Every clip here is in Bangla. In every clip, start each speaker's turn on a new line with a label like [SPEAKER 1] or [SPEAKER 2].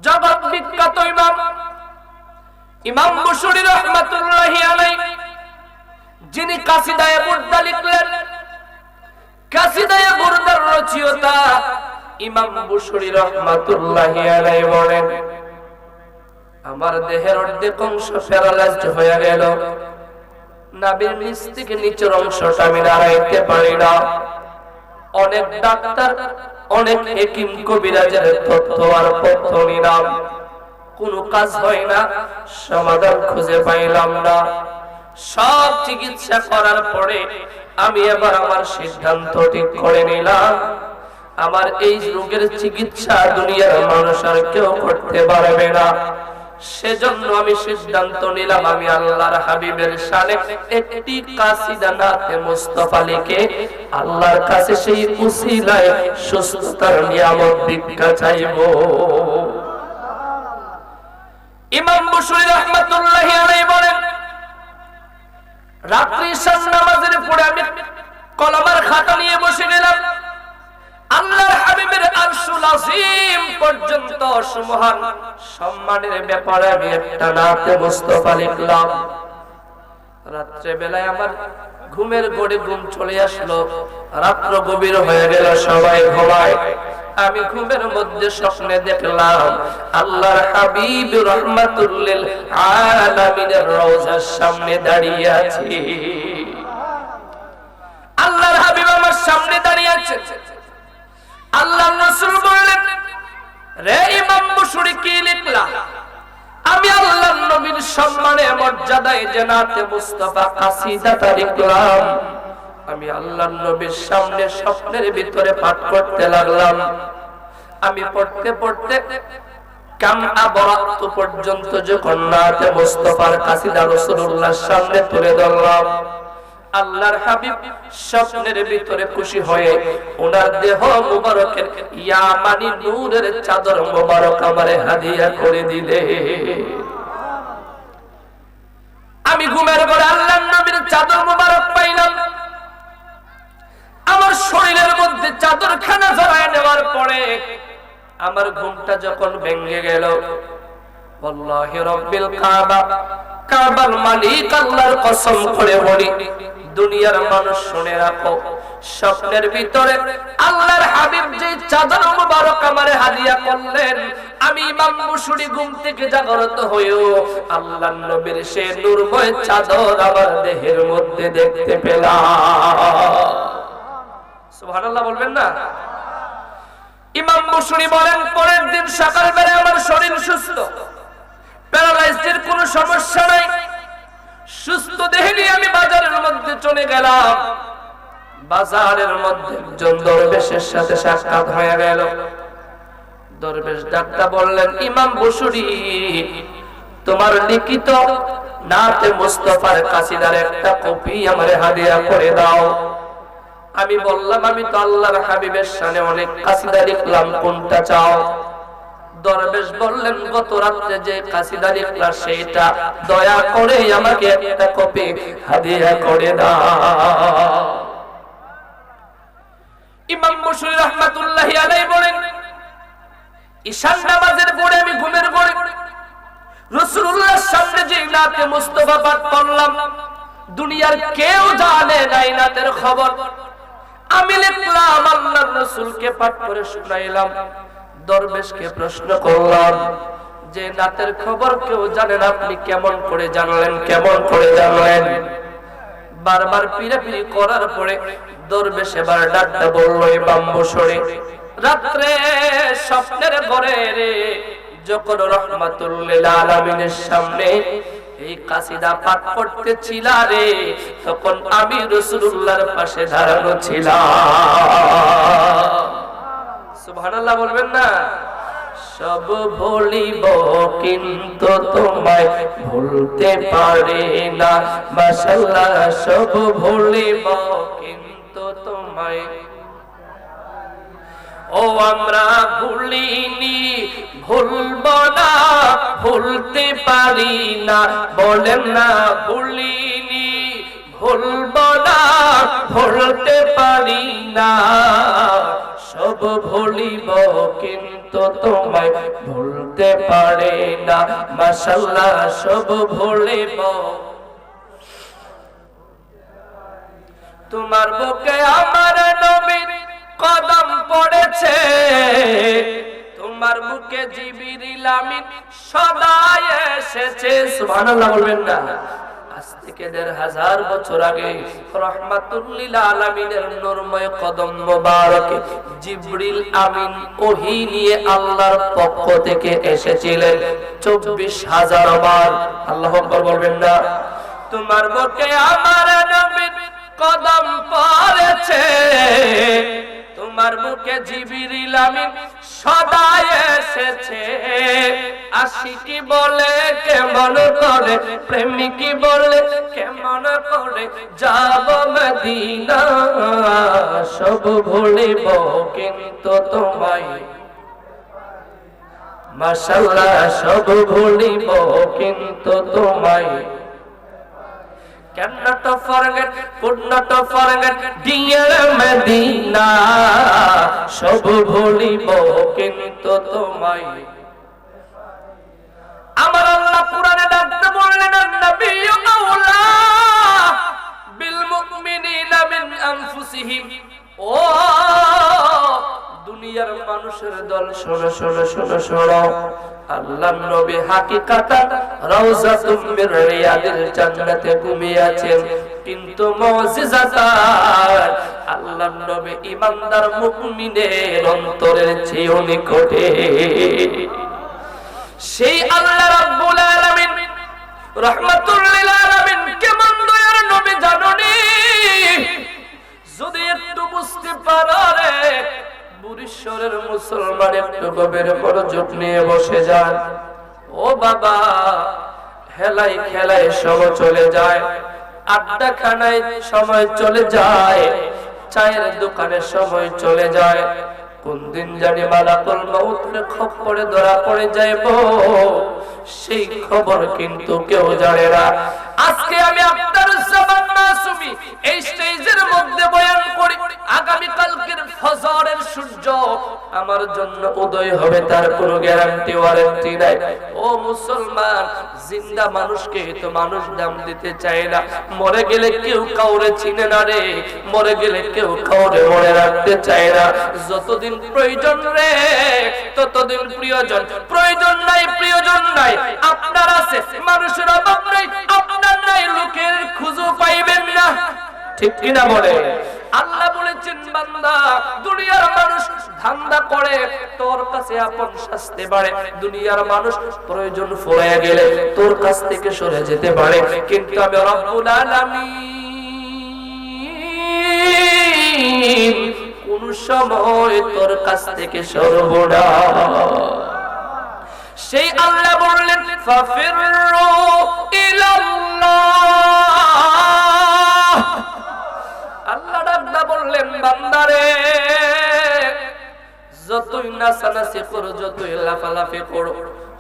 [SPEAKER 1] জগৎ বিখ্যাত ইমাম বুশরি রাহমাতুল্লাহি আলাইহি, যিনি কাসিদায়ে বুরদা লিখলেন। কাসিদায়ে বুরদার রচয়িতা ইমাম বুশরি রাহমাতুল্লাহি আলাইহি বলেন, আমার দেহের অর্ধেক অংশ প্যারালাইজড হয়ে গেল, নাভির নিচ থেকে নিচের অংশটা আমি নাড়াইতে পারি না। অনেক ডাক্তার, অনেক হেকিম কবিরাজের তথ্য আর পথ্য নিলাম, কোনো কাজ হয় না, সমাধান খুঁজে পাইলাম না। সব চিকিৎসা করার পরে আমি এবার আমার সিদ্ধান্ত ঠিক করে নিলাম, আমার এই রোগের চিকিৎসা দুনিয়ার মানুষ আর কেউ করতে পারবে না। সেজন্য আমি সিদ্ধান্ত নিলাম, আমি আল্লাহর হাবিবের শানে একটি কাসিদা নাতে মুস্তাফা লিখে আল্লাহর কাছে সেই উসিলায় সুস্থতার নিয়ামত ভিক্ষা চাইবো। ইমাম বুশরি রাহমাতুল্লাহি আলাইহি বলেন, রাত্রি ঈশার নামাজের পরে আমি কলমের খাতা নিয়ে বসে গেলাম। আল্লাহর হাবিবের আরশুল আজিম পর্যন্ত মহান সম্মানের ব্যাপারে আমি একটা নাতে মুস্তাফা লিখলাম। রাত্রে বেলায় আমার ঘুমের ঘোরে ঘুম চলে আসলো, রাত্র গভীর হয়ে গেল, সবাই ঘুমায়। আমি ঘুমের মধ্যে স্বপ্নে দেখলাম আল্লাহর হাবিব রাহমাতুল লিল আলামিনের রওজার সামনে দাঁড়িয়ে আছে। আল্লাহর হাবিব আমার সামনে দাঁড়িয়ে আছে। আল্লাহর রাসূল বললেন, রে ইমাম বুশরি কি লিখলা? আমি আল্লাহর নবীর সম্মানে মর্যাদায় জানাতে মুস্তাফা কাসিদাটা লিখলাম। আমি আল্লাহর নবীর সামনে স্বপ্নের ভিতরে পাঠ করতে লাগলাম। আমি পড়তে পড়তে কাম আবরাত পর্যন্ত যখন নাতে মুস্তাফার কাসিদা রাসূলুল্লাহর সামনে তুলে ধরলাম, আল্লাহর হাবিব স্বপ্নের ভিতরে খুশি হয়ে ওনার দেহ মুবারকের ইয়ামানি নূরের চাদর মুবারক আমারে হাদিয়া করে দিলে। আমি ঘুমের ঘরে আল্লাহর নবীর চাদর মুবারক পাইলাম। আমার শরীরের মধ্যে চাদর খানা জড়ায় নেওয়ার পরে আমার ঘুমটা যখন ভেঙে গেল, আল্লাহি রাব্বিল কাবা, কাবার মালিক আল্লাহর কসম করে বলি, দুনিয়ার মানুষ শুনে রাখো, স্বপ্নের ভিতরে আল্লাহর হাবিব যে চাদর মুবারক আমারে হাদিয়া করলেন, আমি ইমাম বুশরি ঘুম থেকে জাগ্রত হয়েও আল্লাহর নবীর সেই নূরময় চাদর আমার দেহের মধ্যে দেখতে পেলাম। সুবহানাল্লাহ বলবেন না? ইমাম বুশরি বলেন, পরের দিন সকালবেলা আমার শরীর সুস্থ, প্যারালাইজডের কোনো সমস্যা নাই। সুস্থ দেহে নিয়ে আমি বাজারের মধ্যে চলে গেলাম। বাজারের মধ্যে একজন দরবেশের সাথে সাক্ষাৎ হয়ে গেল। দরবেশ ডাক্তার বললেন, ইমাম বুশরি, তোমার লিখিত নাতে মুস্তাফার কাসিদার একটা কপি আমারে হাদিয়া করে দাও। আমি বললাম, আমি তো আল্লাহর হাবিবের শানে অনেক কাসিদা লিখলাম, কোনটা চাও? দরবেশ বললেন, গত রাতে যে কাসিদা লিখলা সেটা দয়া করে আমাকে একটা কপি হাদিয়া করে দাও। ইমাম বুশরি রাহমাতুল্লাহি আলাইহি বলেন, ঈশার নামাজের পরে আমি ঘুমের ঘরে রাসূলুল্লাহর সামনে যে নাতে মুস্তাফা পাঠ করলাম, দুনিয়ার কেউ জানে না এই নাতের খবর। আমি লিখলাম, আল্লাহর রাসূলকে পাঠ করে শুনাইলাম। দরবেশকে প্রশ্ন করলাম, যে নাতের খবর কেউ জানে না, আপনি কেমন করে জানলেন? কেমন করে জানলেন? বারবার পিরাপিরি করার পরে দরবেশ এবার ডাকতে বলল, ইমাম বুশরি, রাত্রে স্বপ্নের ঘরে যখন রাহমাতুল লিল আলামিনের সামনে এই কাসিদা পাঠ করতেছিলা রে, তখন আমি রাসূলুল্লাহর পাশে দাঁড়ানো ছিলাম। সুবহানাল্লাহ বলবেন না? সব ভুলিব কিন্তু তোমায় ভুলতে পারি না, মাশাআল্লাহ সব ভুলিব কিন্তু তোমায়, ও আমরা ভুলিনি ভুলব না, ভুলতে পারি না, বলেন না ভুলিনি ভুলব না, ভুলতে পারি না, সব ভুলিব কিন্তু তোমায় ভুলতে পারি না মাশাআল্লাহ সব ভুলিব তোমার বুকে আমার নবীর কদম পড়েছে তোমার বুকে জিবরিল আমিন সদা এসেছে সুবহানাল্লাহ বলবেন না আজ থেকে ১৫০০ বছর আগে রাহমাতুল লিল আলামিনের নূরময় কদম মোবারকে জিবরিল আমিন ওহী নিয়ে আল্লাহর পক্ষ থেকে এসেছিলেন ২৪,০০০ বার আল্লাহু আকবার বলবেন না তোমার বুকে আমার নবীর কদম পড়েছে তোমার বুকে জিবরিল আমিন সদা এসেছে আশিকি বলে কেমন করে প্রেমিকি বলে কেমন করে যাব মদিনা সব ভুলিব কিন্তু তোমায় মাশাআল্লাহ সব ভুলিব কিন্তু তোমায় cannot forget could not forget dear Medina সব ভুলিব কিন্তু তোমায় আমার আল্লাহ কোরআনে ডাকতে বললেন নবিয়্যু আউলা বিল মুমিনিনা মিন আনফুসিহিম ও দুনিয়ার মানুষের দল শোনো শোনো শোনো শোনো আল্লাহর নবী হাকিকাতান রাউজাতুম মির রিয়াদিল জান্নাতে ঘুমিয়ে আছেন কিন্তু মুজিজাতান আল্লাহর নবী ঈমানদার মুমিনের অন্তরের চেয়ে নিকটে সেই আল্লাহ রাব্বুল আলামিন রাহমাতুল লিল আলামিন কেমন দয়ার নবী জানোনি যদি একটু বুঝতে পারো রে বুরিশ্বরের মুসলমান একটু গভীর মনোযোগ নিয়ে বসে যান ও বাবা হেলাই খেলায় সময় চলে যায় আড্ডা খানায় সময় চলে যায় চায়ের দোকানে সময় চলে যায় কোন দিন জানি মালাকুল মউতের খপ্পরে ধরা পড়ে যাইব সেই খবর কিন্তু কেউ জানে না আজকে আমি আপনার জবান মাসুমি এই স্টেজের মধ্যে বয়ান করি আগামী কালকের ফজরের সূর্য আমার জন্য উদয় হবে তার কোনো গ্যারান্টি ওয়ারেন্টি নাই ও মুসলমান জিন্দা মানুষকে তো মানুষ দাম দিতে চায় না মরে গেলে কেউ কাউরে চিনে না রে মরে গেলে কেউ কাউরে মনে রাখতে চায় না যতদিন প্রয়োজন রে ততদিন প্রিয়জন প্রয়োজন নাই প্রিয়জন নাই আপনার আছে মানুষের অভাব নাই আপনার নাই লোকের খুঁজো পাইবেন না ঠিক কিনা বলে আল্লাহ বলেছেন বান্দা দুনিয়ার মানুষ ধান্দা করে তোর কাছে আপন শাস্তি বাড়ে দুনিয়ার মানুষ প্রয়োজন ফুরায় গেলে তোর কাছ থেকে সরে যেতে পারে কিন্তু আমি রব্বুল আলামিন কোন সময় তোর কাছ থেকে সরব না সেই আল্লাহ বললেন ফাফিরু ইলাল্লাহ আল্লাহ ডাকদা বললেন বান্দারে যতই নাচানাচি করো যতই লাফালাফি করো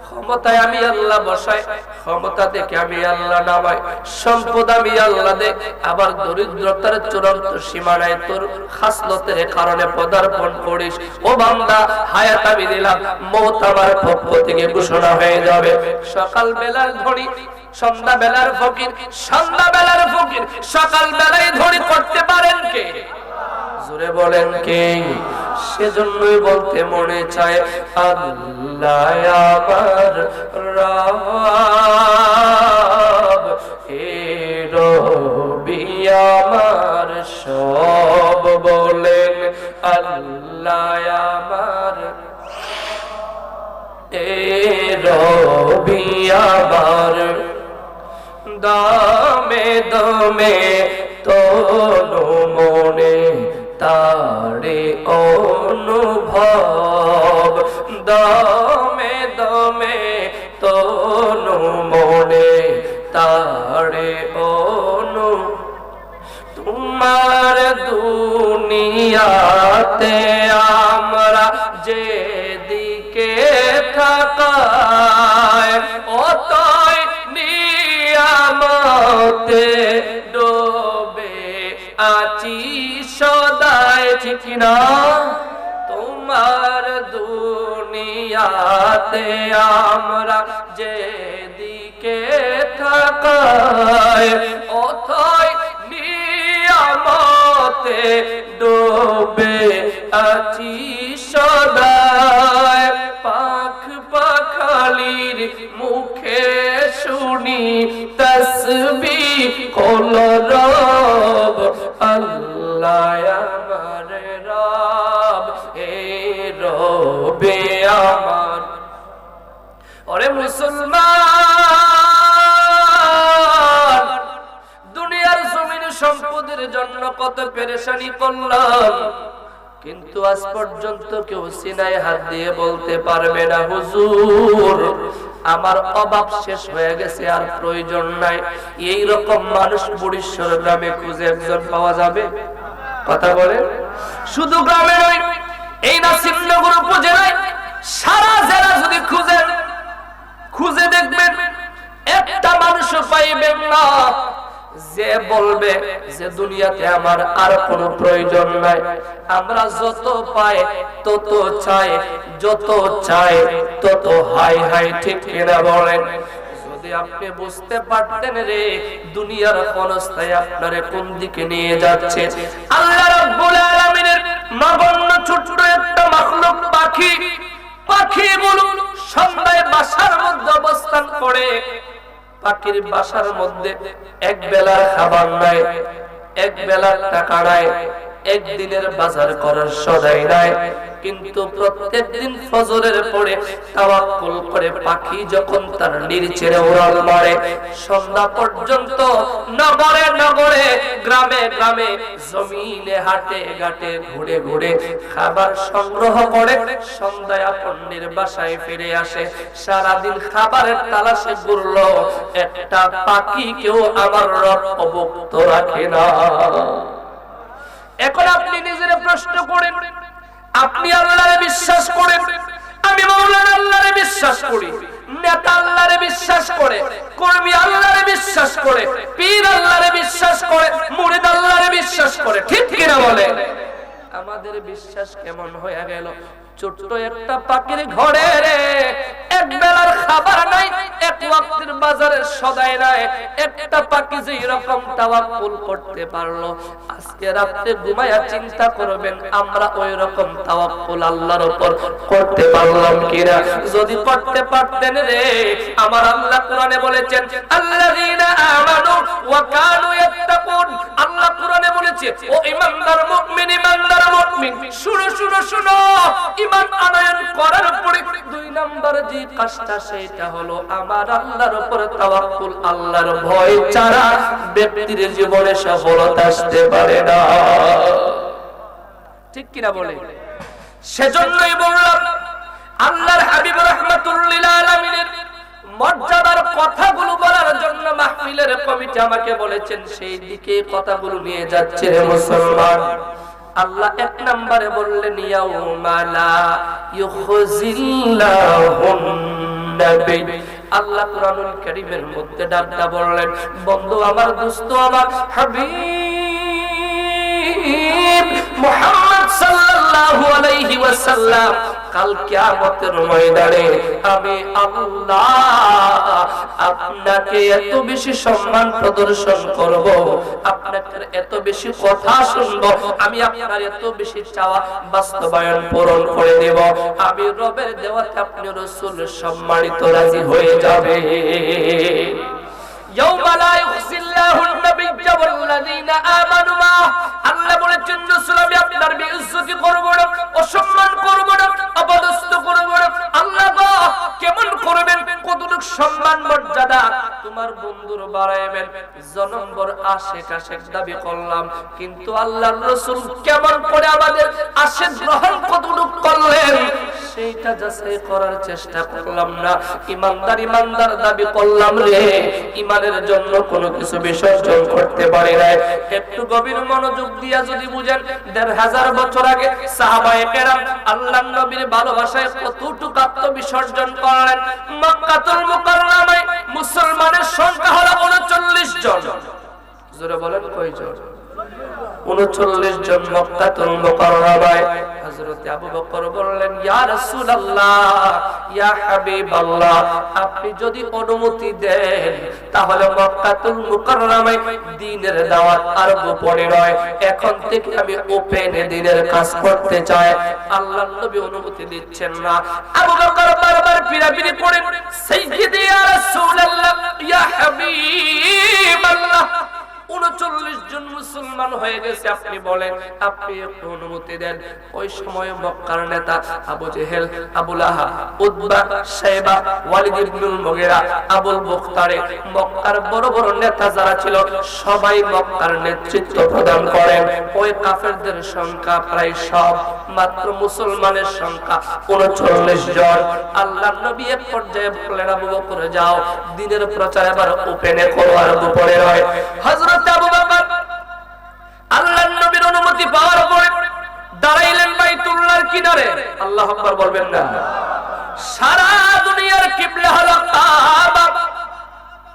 [SPEAKER 1] ক্ষমতায় আমি আল্লাহ বসাই ক্ষমতা থেকে আমি আল্লাহ নামাই সম্পদ আমি আল্লাহ দে আবার দরিদ্রতার চূড়ান্ত সীমানায় তোর খাসলতের কারণে পদার্পণ করিস ও বান্দা হায়াত আমি দিলাম মওত আমার পক্ষ থেকে ঘোষণা হয়ে যাবে সকাল বেলার ধরি সন্ধ্যা বেলার ফকির সন্ধ্যা বেলার ফকির সকাল বেলায় ধরি করতে পারেন কে জোরে বলেন কে সেজন্যই বলতে মনে চায় আল্লাহ আমার রব হে রবি আমার সব বলেন আল্লাহ আমার হে রবি আমার দমে দমে তনু মনে তারে অনুভব দমে দমে তনু মনে তারে অনু তোমার দুনিয়াতে আমরা যেদিকে থাকায় অতই নিয়ামতে ডোবে আছি আমরা যেদিকে তাকাই অথই নিয়ামতে ডুবে আছি সদায়। পাখ পাখালির মুখে শুনি তসবিহ কল রব, আল্লাহ আমার রব, হে রবে আমার। ওরে মুসলমান, দুনিয়ার জমিন সম্পদের জন্য কত পেরেশানি করলাম, কিন্তু আজ পর্যন্ত কেউ সিনায় হাত দিয়ে বলতে পারবে না হুজুর আমার অভাব শেষ হয়ে গেছে, আর প্রয়োজন নাই। এই রকম মানুষ বুড়িশ্বর গ্রামে খুঁজে একজন পাওয়া যাবে? কথা বলে। শুধু গ্রামে নয়, এই নাসিরনগর উপজেলায় সারা জেলা যদি খুঁজে দেখবেন একটা মানুষও পাইবেন না যে বলবে যে দুনিয়াতে আমার আর কোনো প্রয়োজন নাই। আমরা যত পাই তত চাই, যত চাই তত হাই হাই, ঠিক কিনা বলেন? যদি আপনি বুঝতে পারতেন রে দুনিয়ার ক্ষণস্থায়ী আপনারে কোন দিকে নিয়ে যাচ্ছে। আল্লাহ রাব্বুল আলামিনের নগণ্য ছোট্ট একটা মাখলুক পাখি, পাখিগুলো সন্ধ্যায় বাসার মধ্যে অবস্থান করে। পাখির বাসার মধ্যে এক বেলার খাবার নাই, এক বেলার টাকা নাই, একদিনের বাজার করার সদাই নাই, কিন্তু প্রত্যেকদিন ফজরের পরে তাওয়াক্কুল করে পাখি যখন তার নির্ঝরে উড়াল মারে, সন্ধ্যা পর্যন্ত নগরে নগরে গ্রামে গ্রামে জমিনে হাটে ঘাটে ঘুরে ঘুরে খাবার সংগ্রহ করে সন্ধ্যায় আপনের বাসায় ফিরে আসে। সারাদিন খাবারের তালাশে ঘুরলো, একটা পাখি কেউ আমার রব অভুক্ত রাখে না। এখন আপনি নিজের প্রশ্ন করেন, আপনি আল্লাহরে বিশ্বাস করেন, আমি মাওলানা আল্লাহরে বিশ্বাস করি, নেতা আল্লাহরে বিশ্বাস করে, কর্মী আল্লাহরে বিশ্বাস করে, পীর আল্লাহরে বিশ্বাস করে, মুরিদ আল্লাহরে বিশ্বাস করে, ঠিক কিনা বলে? আমাদের বিশ্বাস কেমন হয়ে গেল? ছোট্ট একটা পাখির ঘরে রে এক বেলার খাবার নাই, এক ওয়াক্তের বাজারের সদাই নাই, একটা পাখি যে এরকম তাওয়াক্কুল করতে পারলো, আজকে রাতে ঘুমায়া চিন্তা করবেন আমরা ওই রকম তাওয়াক্কুল আল্লাহর উপর করতে পারলাম কিনা? যদি করতে পারতেন রে, আমার আল্লাহ কোরআনে বলেছেন আল্লাযীনা আমানু ওয়া কানু ইয়াত্তাকুন। আল্লাহ কোরআনে বলেছে ও ঈমানদার মুমিন, ঈমানদার মুমিন, শুনো শুনো শুনো, ঈমান আনয়ন করার পরে দুই নাম্বার যে কাজটা সেটা হলো আমার আল্লাহর উপর তাওয়াক্কুল। আল্লাহর ভয় ছাড়া ব্যক্তির জীবনে সফলতা আসতে পারে না, ঠিক কিনা বলে? সেজন্যই বললাম আল্লাহর হাবিব রাহমাতুল লিল আলামিনের মর্যাদার কথাগুলো বলার জন্য মাহফিলের কমিটি আমাকে বলেছেন সেই দিকে কথাগুলো নিয়ে যাচ্ছে রে মুসলমান। আল্লাহ এক নম্বরে বললেন ইয়াউমা লা ইউখজিল্লাহুন নবী। আল্লাহ কুরআনুল কারীমের মধ্যে ডাকটা বললেন বন্ধু আমার, দোস্ত আমার, হাবিব মুহাম্মদ সাল্লাল্লাহু আলাইহি ওয়াসাল্লাম, কাল কিয়ামতের ময়দানে আমি আল্লাহ আপনাকে এত বেশি সম্মান প্রদর্শন করব, আপনাকে এত বেশি কথা শুনবো, আমি আপনার এত বেশি চাওয়া বাস্তবায়ন পূরণ করে দেব, আমি রবের দেওয়াতে আপনি রাসূল সম্মানিত রাজি হয়ে যাবে। ইয়াউমা লা ইউখজিল্লাহুন নাবিয়্যা ওয়াল্লাযীনা আমানু মা। আল্লাহ বলেছেন রাসূল আমি আপনার বেইজ্জতি করব না, অসম্মান করব না, অপদস্থ করব না। আল্লাহ কেমন করবেন, কতটুকু সম্মান মর্যাদা তোমার বন্ধুর বাড়াইবেন, জনম্বর আশেক আশেক দাবি করলাম, কিন্তু আল্লাহর রাসূল কেমন করে আমাদের আশেক গ্রহণ কতটুকু করলেন সেইটা যাচাই করার চেষ্টা করলাম না। ইমানদার দাবি করলাম রে, ইমানের জন্য কোনো কিছু বিসর্জন করতে পারি না। একটু গভীর মনোযোগ দিয়া যদি বুঝেন, ১৫০০ বছর আগে সাহাবায়ে কেরাম আল্লাহর নবীর ভালোবাসায় কতটুকু আত্মবিসর্জন করলেন। মক্কাতুল মুকাররমায় মুসলমানের সংখ্যা হলো ৩৯ জন। জোরে বলেন কয়জন? 39 জন মক্কাতুল মুকাররমায়। হযরত আবু বকর বললেন, ইয়া রাসূলুল্লাহ, ইয়া হাবিবাল্লাহ, আপনি যদি অনুমতি দেন তাহলে মক্কাতুল মুকাররমায় দ্বীনের দাওয়াত আর গোপনে নয়, এখন থেকে আমি ওপেনে দ্বীনের কাজ করতে চাই। আল্লাহর নবী অনুমতি দিচ্ছেন না। আবু বকর বারবার পিরাপিরি করেন, সাইয়্যিদি ইয়া রাসূলুল্লাহ, ইয়া হাবিবাল্লাহ, 39 জন মুসলমান হয়ে গেছে, আপনি বলেন, আপনি একটু অনুমতি দেন। ওই সময় মক্কার নেতা আবু জেহেল, আবু লাহাব, উতবা, শাইবা, ওয়ালিদ ইবনুল মুগীরা, আবুল বুখতারি, মক্কার বড় বড় নেতা যারা ছিল সবাই মক্কার নেতৃত্ব প্রদান করেন। ওই কাফেরদের সংখ্যা প্রায় সব, মাত্র মুসলমানের সংখ্যা 39 জন। আল্লাহর নবী এক পর্যায়ে বললেন, আবু বকর যাও, দ্বীনের প্রচার এবার ওপেনে করো আর গোপনে নয়। হযরত আবু বকর আল্লাহর নবীর অনুমতি পাওয়ার পরে দাঁড়াইলেন বাইতুল্লাহর কিনারে। আল্লাহু আকবার বলবেন না? সারা দুনিয়ার কিবলা হলো কাবা,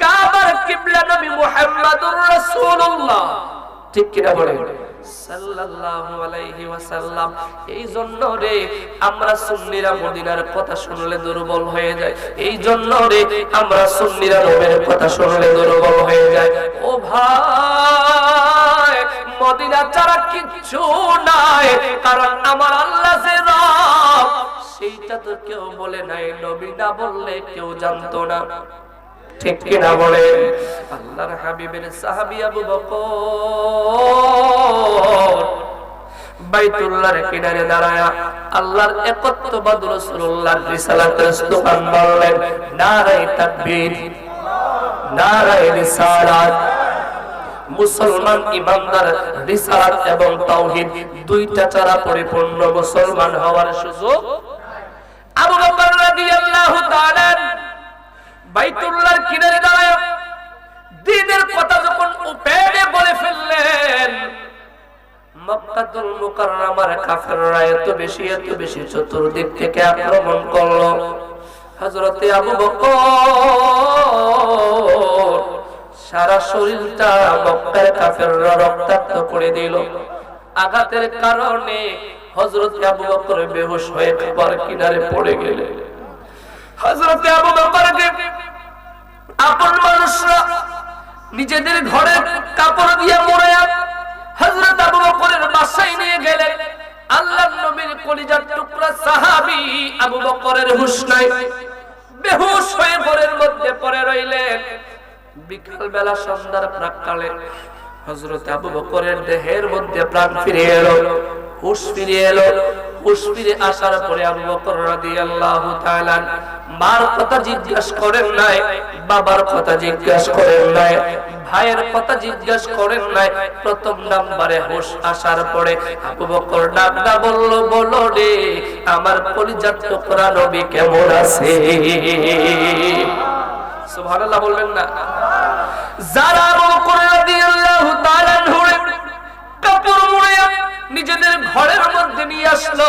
[SPEAKER 1] কাবার কিবলা নবী মুহাম্মদুর রাসূলুল্লাহ, ঠিক কি না বলেন সাল্লাল্লাহু আলাইহি ওয়াসাল্লাম। এই জন্য রে আমরা সুন্নিরা মদিনার কথা শুনলে দুর্বল হয়ে যায়, এই জন্য রে আমরা সুন্নিরা নবীর কথা শুনলে দুর্বল হয়ে যায়। ও ভাই, মদিনা ছাড়া কিচ্ছু নাই, কারণ আমার আল্লাহ যে রব সেইটা তো কেউ বলে নাই, নবী না বললে কেউ জানতো না, ঠিক কি না বলেন? আল্লাহর হাবিবের সাহাবী আবু বকর বাইতুল্লাহর কিনারে দাঁড়ায়া আল্লাহর একত্ববাদ রাসূলুল্লাহর রিসালাতের স্লোগান বললেন, নারায়ে তাকবীর, নারায়ে রিসালাত। মুসলমান ইমানদার রিসালাত এবং তাওহীদ দুইটা ছাড়া পরিপূর্ণ মুসলমান হওয়ার সুযোগ। আবু বকর রাদিয়াল্লাহু তাআলা বাইতুল্লাহর কিনারে দাঁড়ায় দ্বীনের কথা যখন উপেনে বলে ফেললেন, মক্কাতুল মুকাররমার কাফেররা এত বেশি চতুর্দিক থেকে আক্রমণ করলো। হযরত আবু বকর সারা শরীরটা মক্কার কাফেররা রক্তাক্ত করে দিল। আঘাতের কারণে হযরত আবু বকর বেহুশ হয়ে খাবার কিনারে পড়ে গেলেন। হযরত আবু বকরকে আপন মানুষরা নিজেদের ঘরে কাপড় দিয়ে মোড়ায়া হযরত আবু বকরের বাসায় নিয়ে গেলেন। আল্লাহর নবীর কলিজার টুকরা সাহাবী আবু বকরের হুঁশ নাই, বেহুশ হয়ে ঘরের মধ্যে পড়ে রইলেন। বিকাল বেলা সন্ধ্যার প্রাক্কালে হযরত আবু বকরের দেহের মধ্যে প্রাণ ফিরে এলো, হুঁশ ফিরে এলো। হুঁশ ফিরে আসার পরে আবু বকর রাদিয়াল্লাহু তাআলা মার কথা জিজ্ঞাসা করেন নাই, বাবার কথা জিজ্ঞাসা করেন নাই, ভাইয়ের কথা জিজ্ঞাসা করেন নাই। প্রথম নাম্বারে হুঁশ আসার পরে আবু বকর ডাকদা বলল, বলো রে আমার কলিজার টুকরা নবী কেমন আছে? সুবহানাল্লাহ বলবেন না? যারা আবু বকর রাদিয়াল্লাহু তাআলা কাপড় মুড়ে নিজেদের ঘরের মধ্যে নিয়ে আসলো,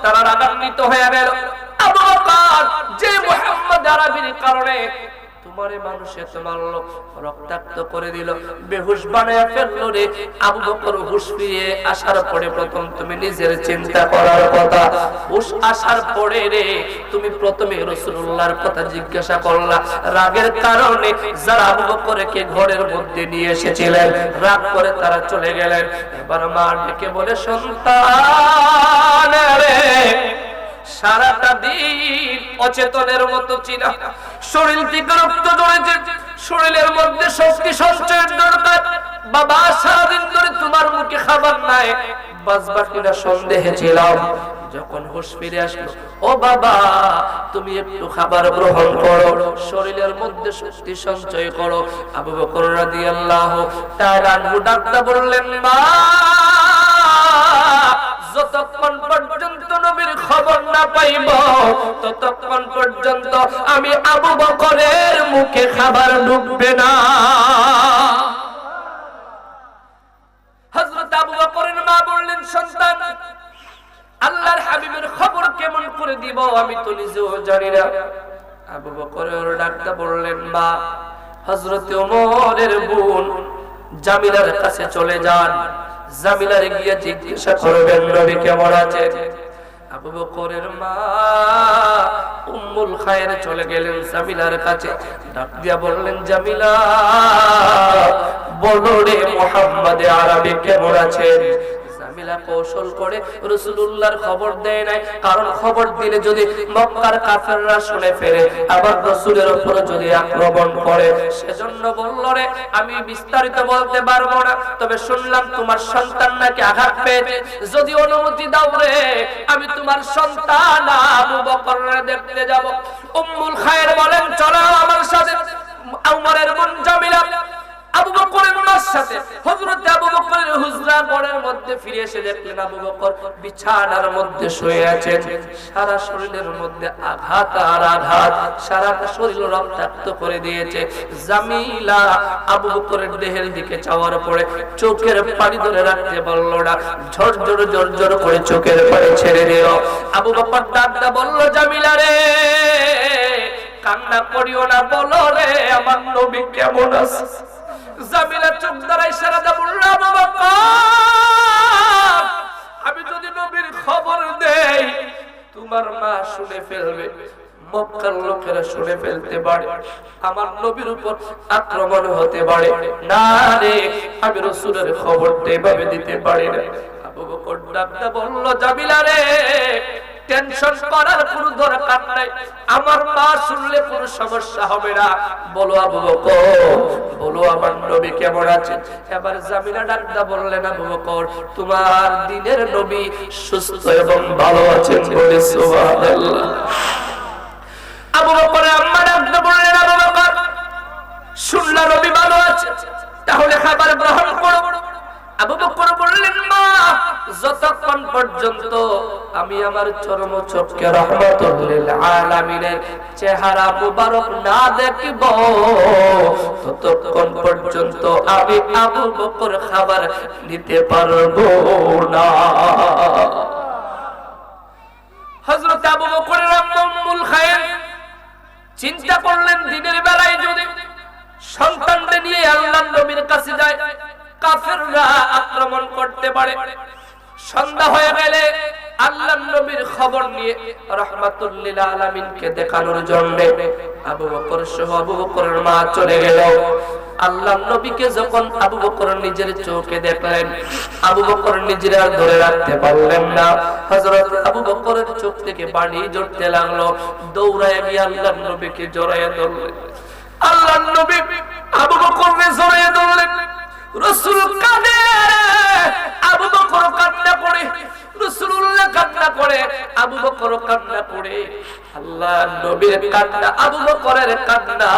[SPEAKER 1] তারা রাগান্বিত হয়ে গেল। আবু বকর যে মুহাম্মদ আরবির কারণে তোমারে মানুষ এত মারলো, রক্তাক্ত করে দিল, বেহুশ বানায় ফেললো রে। আবু বকর হুঁশ ফিরে আসার পরে প্রথম তুমি নিজের চিন্তা করার কথা, হুঁশ আসার পরে রে তুমি প্রথমে রাসূলুল্লাহর কথা জিজ্ঞাসা করলা। রাগের কারণে যারা আবু বকরকে ঘরের মধ্যে নিয়ে এসেছিলেন রাগ করে তারা চলে গেলেন। এবার মা ডেকে বলে, সন্তান রে সারাটা দিন অচেতনের মতো ছিল, শরীর থেকে রক্ত ঝরেছে, শরীরের মধ্যে শক্তি সঞ্চয়ের দরকার। বাবা সারাদিন ধরে তোমার মুখে খাবার নাই, বাঁচবা কিনা সন্দেহে ছিলাম। যখন হুঁশ ফিরে আসলো, ও বাবা তুমি একটু খাবার গ্রহণ করো, শরীরের মধ্যে শক্তি সঞ্চয় করো। আবু বকর রাদিয়াল্লাহু তাআলা ডাকতে বললেন, মা যতক্ষণ পর্যন্ত নবীর খবর না পাইব ততক্ষণ পর্যন্ত আমি আবু বকরের মুখে খাবার ঢুকবে না। হযরত আবু বকরের মা বললেন, সন্তান আল্লাহর হাবিবের খবর কেমন করে দিব আমি তো নিজেও জানি না। আবু বকরের ডাকতে বললেন, মা হযরত ওমরের বোন জামিলার কাছে চলে যান, জামিলার গিয়ে জিজ্ঞাসা করবেন নবী কেমন আছেন। আবু বকরের মা উম্মুল খায়ের চলে গেলেন জামিলার কাছে, ডাক দিয়া বললেন, জামিলা বলো রে মুহাম্মদ আরবি কেমন আছেন। জামিলা কৌশল করে রাসূলুল্লাহর খবর দেয় নাই, কারণ খবর দিলে যদি মক্কার কাফেররা শুনে ফেলে আবার রাসূলের উপর যদি আক্রমণ করে, সেজন্য বলল, রে আমি বিস্তারিত বলতে পারবো না, তবে শুনলাম তোমার সন্তান নাকি আঘাত পেয়েছে, যদি অনুমতি দাও রে আমি তোমার সন্তান আবু বকরকে দেখতে যাব। উম্মুল খায়ের বলেন, চলো আমার সাথে। উমরের বোন জামিলা আবু বকরের মার সাথে হযরত আবু বকরের হুজরা ঘরের মধ্যে ফিরে এসে দেখলেন আবু বকর বিছানার মধ্যে শুয়ে আছেন, সারা শরীরের মধ্যে আঘাত আর আঘাত, সারাটা শরীর রক্তাক্ত করে দিয়েছে। জামিলা আবু বকরের দেহের দিকে চাওয়ার পরে চোখের পানি ধরে রাখতে পারল না, ঝরঝর ঝরঝর করে চোখের পানি ছেড়ে দিল। আবু বকর ডাকটা বলল, জামিলা রে কান্না করিও না, বলো রে আমার নবী কেমন আছে। জামিলা চোখ দ্বারা ইশারা দিয়ে বলল, আবু বকর আমি যদি নবীর খবর দেই তোমার মা শুনে ফেলবে, মক্কার লোকেরা শুনে ফেলতে পারে, আমার নবীর উপর আক্রমণ হতে পারে, না রে আমি রাসূলের খবরটা এভাবে দিতে পারি না। আবু বকর ডাকতে বলল, জামিলা রে টেনশন করার কোনো দরকার নাই, আমার মা শুনলে কোনো সমস্যা হবে না, বলো আবু বকর বলো আমার নবী কেমন আছেন। এবার জামিলা ডাকদা বললেন, আবু বকর তোমার দিনের নবী সুস্থ এবং ভালো আছেন বলে সুবহানাল্লাহ। আবু বকরের আম্মা ডাকদা বললেন, আবু বকর শুনলা নবী ভালো আছে, তাহলে খাবার গ্রহণ করো। আবু বকর বললেন, মা যতক্ষণ পর্যন্ত আমি আমার চরম চক্ষে রহমাতুল লিল আলামিনের চেহারা মুবারক না দেখব ততক্ষণ পর্যন্ত আমি আবু বকর খাবার নিতে পারবো না। হযরত আবু বকরের আম্মা উম্মুল খায়ের চিন্তা করলেন, দিনের বেলায় যদি সন্তানদের নিয়ে আল্লাহর নবীর কাছে যায় কাফেররা আক্রমণ করতে পারে, সন্ধ্যা হয়ে গেলে আল্লাহর নবীর খবর নিয়ে রাহমাতুল লিল আলামিনকে দেখানোর জন্য আবু বকর সহ আবু বকরের মা চলে গেল। আল্লাহর নবীকে যখন আবু বকর নিজের চোখে দেখলেন, আবু বকর নিজের আর ধরে রাখতে পারলেন না, হযরত আবু বকরের চোখ থেকে পানি ঝরতে লাগলো, দৌড়ায় গিয়ে আল্লাহর নবীকে জড়াইয়া ধরলেন। আল্লাহর নবী আবু বকরকে জড়াইয়া ধরলেন, রাসূল কাঁদে, আবু বকর কান্না করে, রাসূলুল্লাহ কান্না করে, আবু বকর কান্না করে। আল্লাহর নবীর কান্না, আবু বকরের কান্না,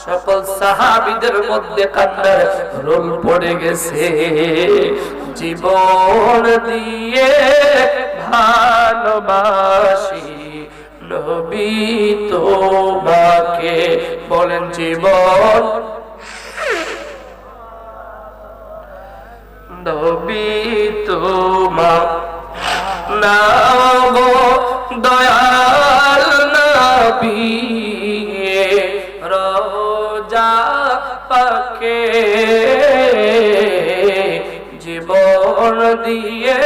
[SPEAKER 1] সকল সাহাবীদের মধ্যে কান্নার রোল পড়ে গেছে। জীবন দিয়ে ভালোবাসি নবী তোমাকে, বলেন জীবন নবী তোমা নাম দয়াল নবী রোজা পাকে জীবন দিয়ে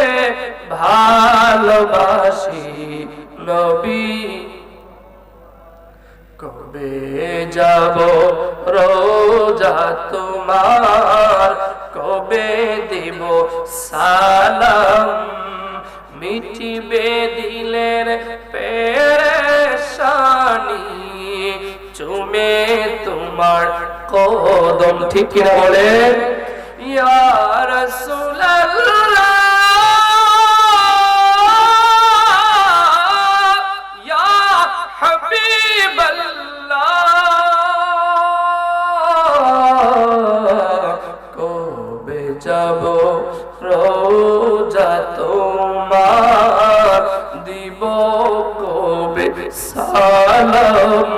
[SPEAKER 1] ভালোবাসি নবী। কবে যাব রোজা তোমার, কবে দিব সালাম, মিটিবে দিলের পেরেশানি, চুমে তোমার কদম, ঠিক না বলে ইয়া রাসূলুল্লাহ ইয়া হাবিবাল্লাহ, কবে যাব রোজা তোমার, দিব কবে সালাম,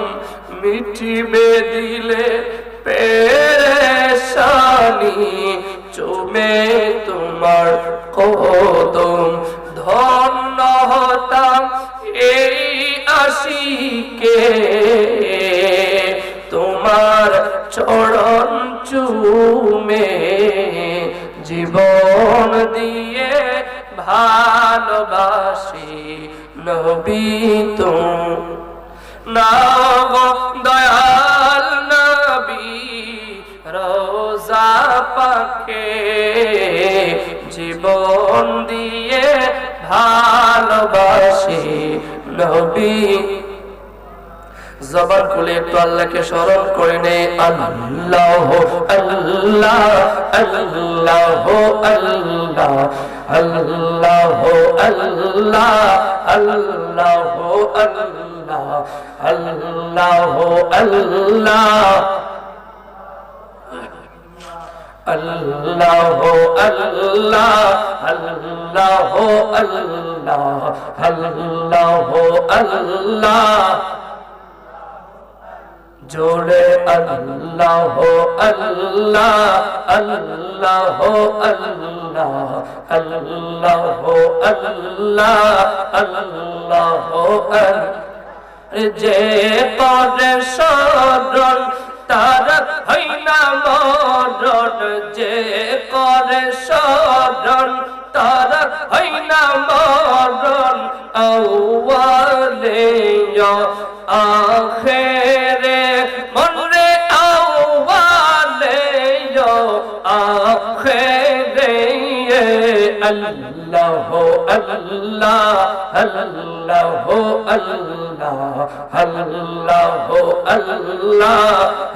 [SPEAKER 1] মিটিবে দিলে পেরেশানি, চুমে তোমার কদম। ধন্য হতাম এই আশিকে তোমার চরণ চুমে, জীবন দিয়ে ভালোবাসি নবী তুমি নাও দয়াল নবী রোজা পাকে জীবন দিয়ে ভালোবাসি নবী। জবান খুলে একটু আল্লাহকে স্মরণ করে নে, আল্লাহ আল্লাহ আল্লাহ আল্লাহ আল্লাহ আল্লাহ আল্লাহ আল্লাহ আল্লাহ আল্লাহ আল্লাহ আল্লাহ আল্লাহ আল্লাহ আল্লাহ জোরে আল্লাহ আল্লাহ আল্লাহ আল্লাহ আল্লাহ আল্লাহ আল্লাহ যে পরে শরণ তার হয় না মরণ, যে করে শরণ তার হয় না মরণ, আউয়ালে আখেরে মনরে আউয়ালে আখেরে আল্লাহ আল্লাহ আল্লাহ আল্লাহ আল্লাহ আল্লাহ আল্লাহ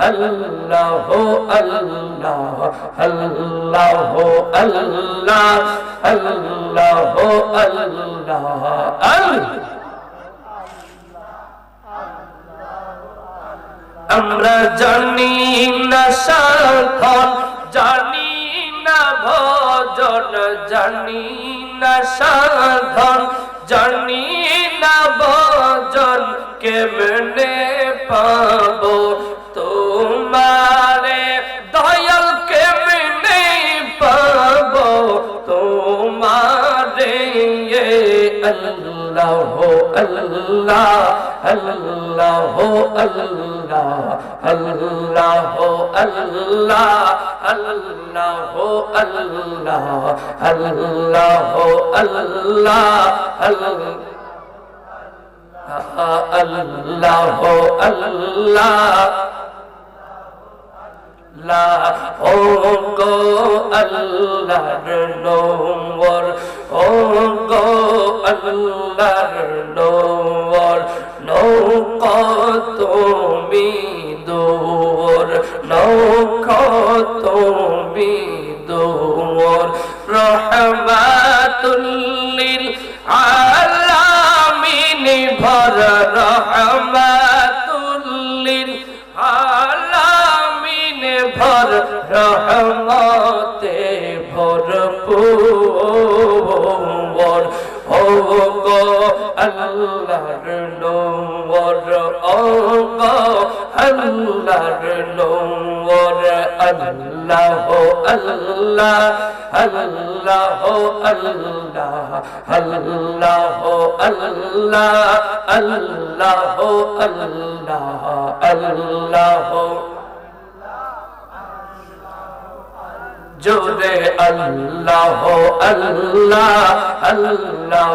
[SPEAKER 1] আল্লাহ আল্লাহ আল্লাহ আল্লাহ আল্লাহ। আমরা জানি না সাধন, জানি না ভজন, জানি না সাধন, জানি না ভজন, কেমনে পাবো তোমারে দয়াল, কেমনে পাবো তোমারে আল্লাহ আল্লাহ আল্লাহ আল্লাহ আল্লাহ আল্লাহ আল্লাহ আল্লাহ আল্লাহ আল্লাহ আল্লাহ লা ও গো আল্লাহর নূর, ও গো আল্লাহর নূর, নৌকা তুমি দূর, নৌকা তুমি দূর, রহমাতুল লিল আলামিন ভর, রহমাতুল লিল আলামিন ভর, রহমতে ভরপুর, ও গো আল্লাহর নূর, ও গো আল্লাহর নূর, আল্লাহ আল্লাহ আল্লাহ আল্লাহ আল্লাহ আল্লাহ আল্লাহ আল্লাহ আল্লাহ জোরে আল্লাহ আল্লাহ আল্লাহ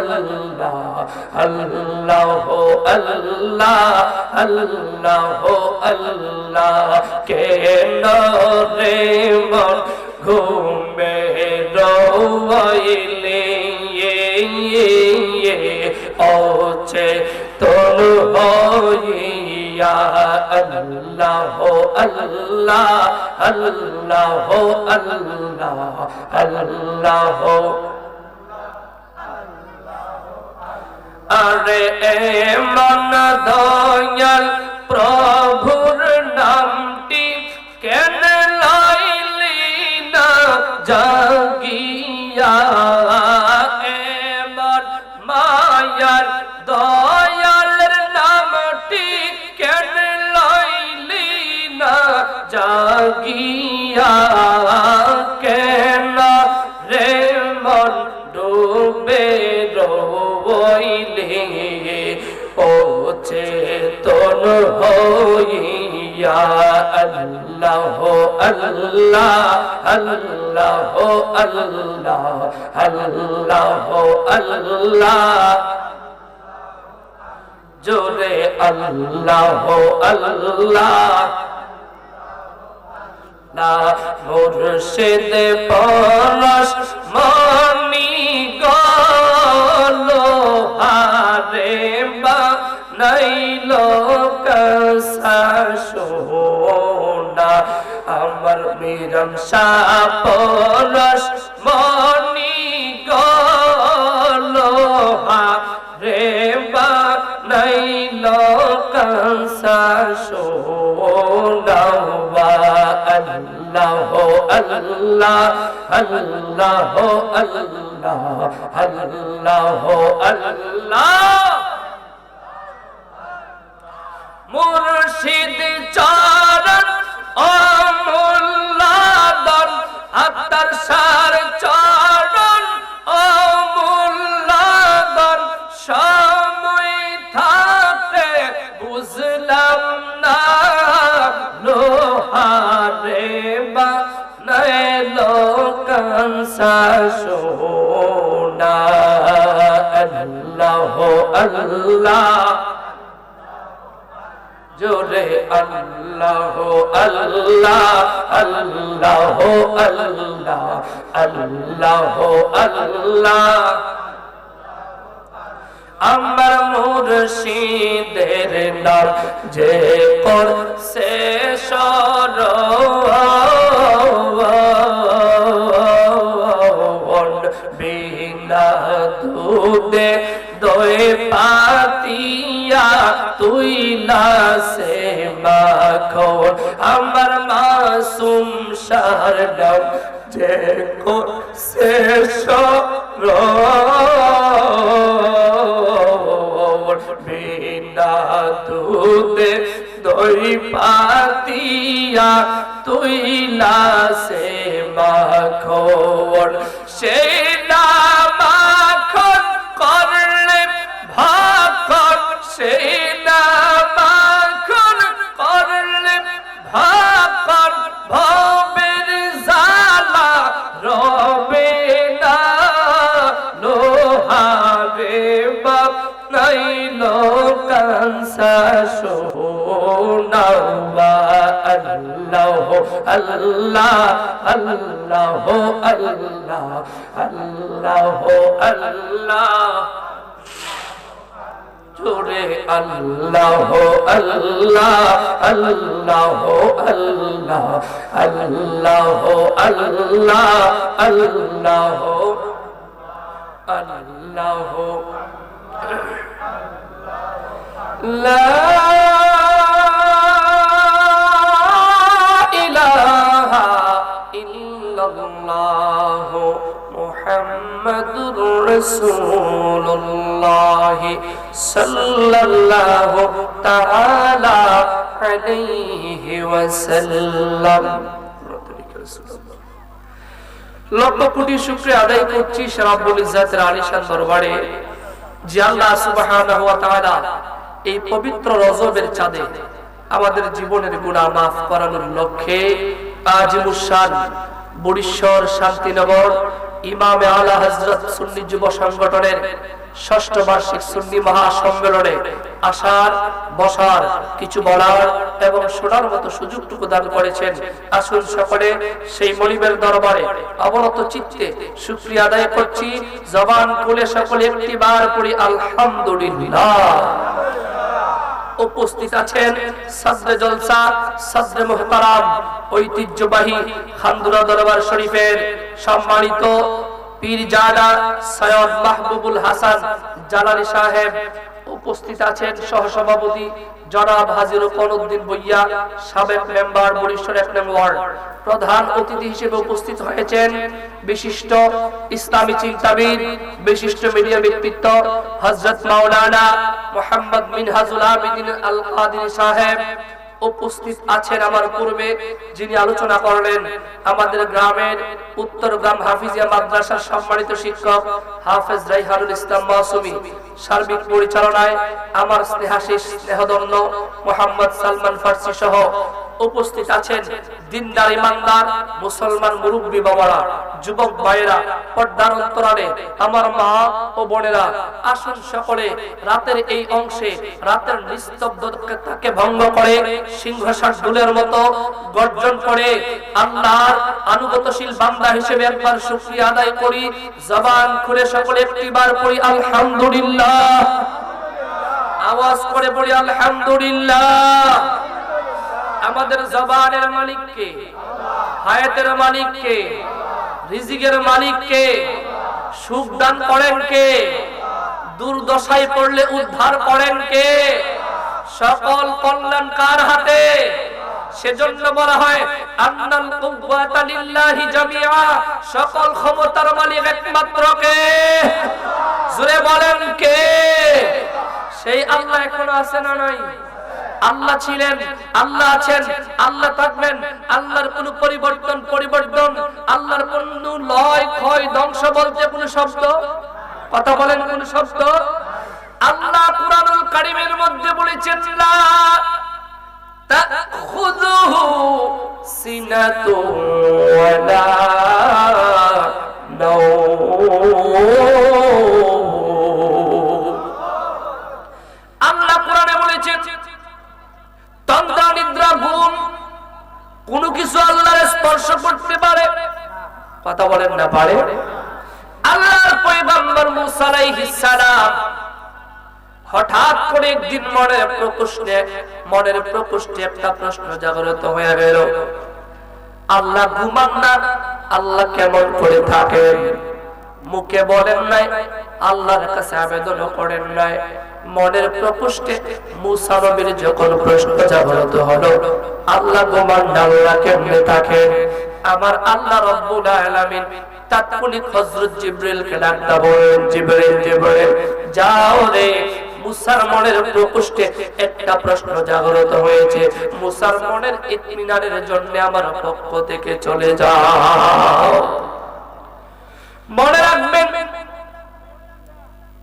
[SPEAKER 1] আল্লাহ আল্লাহ আল্লাহ আল্লাহ আল্লাহ কেন রে মন ঘুমে রোইলে ওছে তোর হইয়া আল্লাহ আল্লাহ আল্লাহ আল্লাহ আল্লাহ। আরে মন দয়াল প্রভুর নামটি কেন লাইলি না জাগিয়া, এমন মায়ার দয়ালের নামটি কেন লাইলি না জাগিয়া, কেন রে মন ডুবে রইলে ওছে তোর হইয়া ইয়া আল্লাহ আল্লাহ আল্লাহ আল্লাহ আল্লাহ আল্লাহ জোরে আল্লাহ আল্লাহ না মুর্শিদ পরশ মনি গলো হারে বা নাইলো কসা সোনা আমার মিরম শাহ পরশ মনি গলো হারে বা নাইলো কসা সোনা আল্লাহ আল্লাহ আল্লাহ আল্লাহ আল্লাহ আল্লাহ মুর্শিদ চরণ অমূল্যদন আত্মার সার চরণ অমূল্যদন সময় থাকতে বুঝলাম না লোহারে বা নাইলো কাঁসা সোনা আল্লাহ আল্লাহ জোরে আল্লাহ আল্লাহ আল্লাহ আল্লাহ আল্লাহ আল্লাহ আমার মুর্শিদের নাম যে করছে শরণ বিনা দুধে দই পাতিয়া তুই না সে মাখন আমার মাসুম শাহর নাম যে করছে শরণ বিনা দুধে দই পাতিয়া তুই না সে মাখন সে না মাখন করলে ভাখন সে না মাখন করলে ভাখন ভবের জালা রবে না লোহারে বাপ নাইলো কাঁসা সোনা আল্লাহ আল্লাহ আল্লাহ আল্লাহ আল্লাহ আল্লাহ জোরে আল্লাহ আল্লাহ আল্লাহ আল্লাহ আল্লাহ আল্লাহ আল্লাহ আল্লাহ লা ইলাহা ইল্লাল্লাহ মুহাম্মাদুর রাসূলুল্লাহ সাল্লাল্লাহু তাআলা আলাইহি ওয়াসাল্লাম। লক্ষ কোটি শুকরিয়া আদায় করছি রব্বুল ইজ্জাতের আলিশান দরবারে যে আল্লাহ সুবহানাহু ওয়া তাআলা এই পবিত্র রজবের চাঁদে আমাদের জীবনের গুনাহ মাফ করানোর লক্ষ্যে আজিমুস শান বরিশ্বর শান্তিনগর ইমামে আলা হযরত সুন্নি যুব সংগঠনের ৬ষ্ঠ বার্ষিক সুন্নি মহাসম্মেলনে আসার বসার কিছু বলার এবং শোনার মতো সুযোগটুকু দান করেছেন। আসুন সকলে সেই মনিবের দরবারে অবনত চিত্তে শুকরিয়া আদায় করছি। জবান খুলে সকলে একটিবার পড়ি আলহামদুলিল্লাহ। উপস্থিত আছেন সদরে জলসা সদরে মুহতারাম ঐতিহ্যবাহী খানদুরা দরবার শরীফের সম্মানিত পীরজাদা সৈয়দ মাহবুবুল হাসান জালালী সাহেব, উপস্থিত আছেন সহসভাপতি জনাব হাজী রুকনউদ্দিন ভূঁইয়া, সাবেক মেম্বার বরিশাল ১ নং ওয়ার্ড। প্রধান অতিথি হিসেবে উপস্থিত হয়েছেন বিশিষ্ট ইসলামী চিন্তাবিদ, বিশিষ্ট মিডিয়া ব্যক্তিত্ব হযরত মাওলানা মুহাম্মদ মিনহাজুল আবিদিন আল কাদির সাহেব। উপস্থিত আছেন আমার পূর্বে যিনি আলোচনা করলেন আমাদের গ্রামের উত্তরগ্রাম হাফিজিয়া মাদ্রাসার সম্মানিত শিক্ষক হাফেজ রাইহানুল ইসলাম মাসুমি, সার্বিক পরিচালনায় আমার স্নেহাশিস স্নেহধন্য মোহাম্মদ সালমান ফার্সি সহ উপস্থিত আছেন দিনদার ইমানদার মুসলমান মুরব্বী বাবারা, যুবক ভাইয়েরা, পর্দার অন্তরালে আমার মা ও বোনেরা, আসুন সকলে রাতের এই অংশে রাতের নিস্তব্ধতাকে ভঙ্গ করে সিংহশাস দুলের মতো গর্জন করে আল্লাহর আনুগতশীল বান্দা হিসেবে একবার শুকরিয়া আদায় করি। জবান খুলে সকলে একটিবার পড়ি আলহামদুলিল্লাহ, আওয়াজ করে পড়ি আলহামদুলিল্লাহ। আমাদের জবানের মালিক কে? হায়াতের মালিক কে? রিজিকের মালিক কে? সুখ দান করেন কে? দুর্দশায় পড়লে উদ্ধার করেন কে? সকল কল্যাণ কার হাতে? সেজন্য বলা হয় আন্নাল কুওয়াতা লিল্লাহি জামিআ, সকল ক্ষমতার মালিক একমাত্র কে? জোরে বলেন কে? সেই আল্লাহ এখনো আছে না নাই? আল্লাহ ছিলেন, আল্লাহ আছেন, আল্লাহ থাকবেন। আল্লাহর কোন পরিবর্তন আল্লাহর কোন লয় ক্ষয় ধ্বংস বলতে কোন শব্দ, কথা বলেন কোন শব্দ? আল্লাহ কুরআনুল কারীমের মধ্যে বলেছেন লা তাখুযুহু সিনাতু ওয়ালা নাওম। আল্লাহ কোরআনে বলেছেন তন্দ্রা নিদ্রা ঘুম কোন কিছু আল্লাহর স্পর্শ করতে পারে? কথা বলেন না পারে? আল্লাহর পয়গম্বর মুসা আলাইহিস সালাম হঠাৎ করে একদিন মনের প্রকোষ্ঠে একটা প্রশ্ন জাগ্রত হয়ে গেল, আল্লাহ ঘুমান না, আল্লাহ কেমন করে থাকেন? মুখে বলেন নাই, আল্লাহর কাছে আবেদন করেন নাই। মনের প্রকোষ্ঠে মুসা নবীর যখন প্রশ্ন জাগ্রত হলো, আল্লাহ ঘুমান না, আল্লাহ কেমনে থাকেন? আমার আল্লাহ রব্বুল আলামিন তাৎক্ষণিক হযরত জিবরিলকে ডাকতে বলেন, জিবরিল জিবরিল যাও রে, মুসার মনের প্রকোষ্ঠে একটা প্রশ্ন জাগ্রত হয়েছে, মুসার মনের ইতমিনানের জন্য আমার পক্ষ থেকে চলে যাও। মনে রাখবেন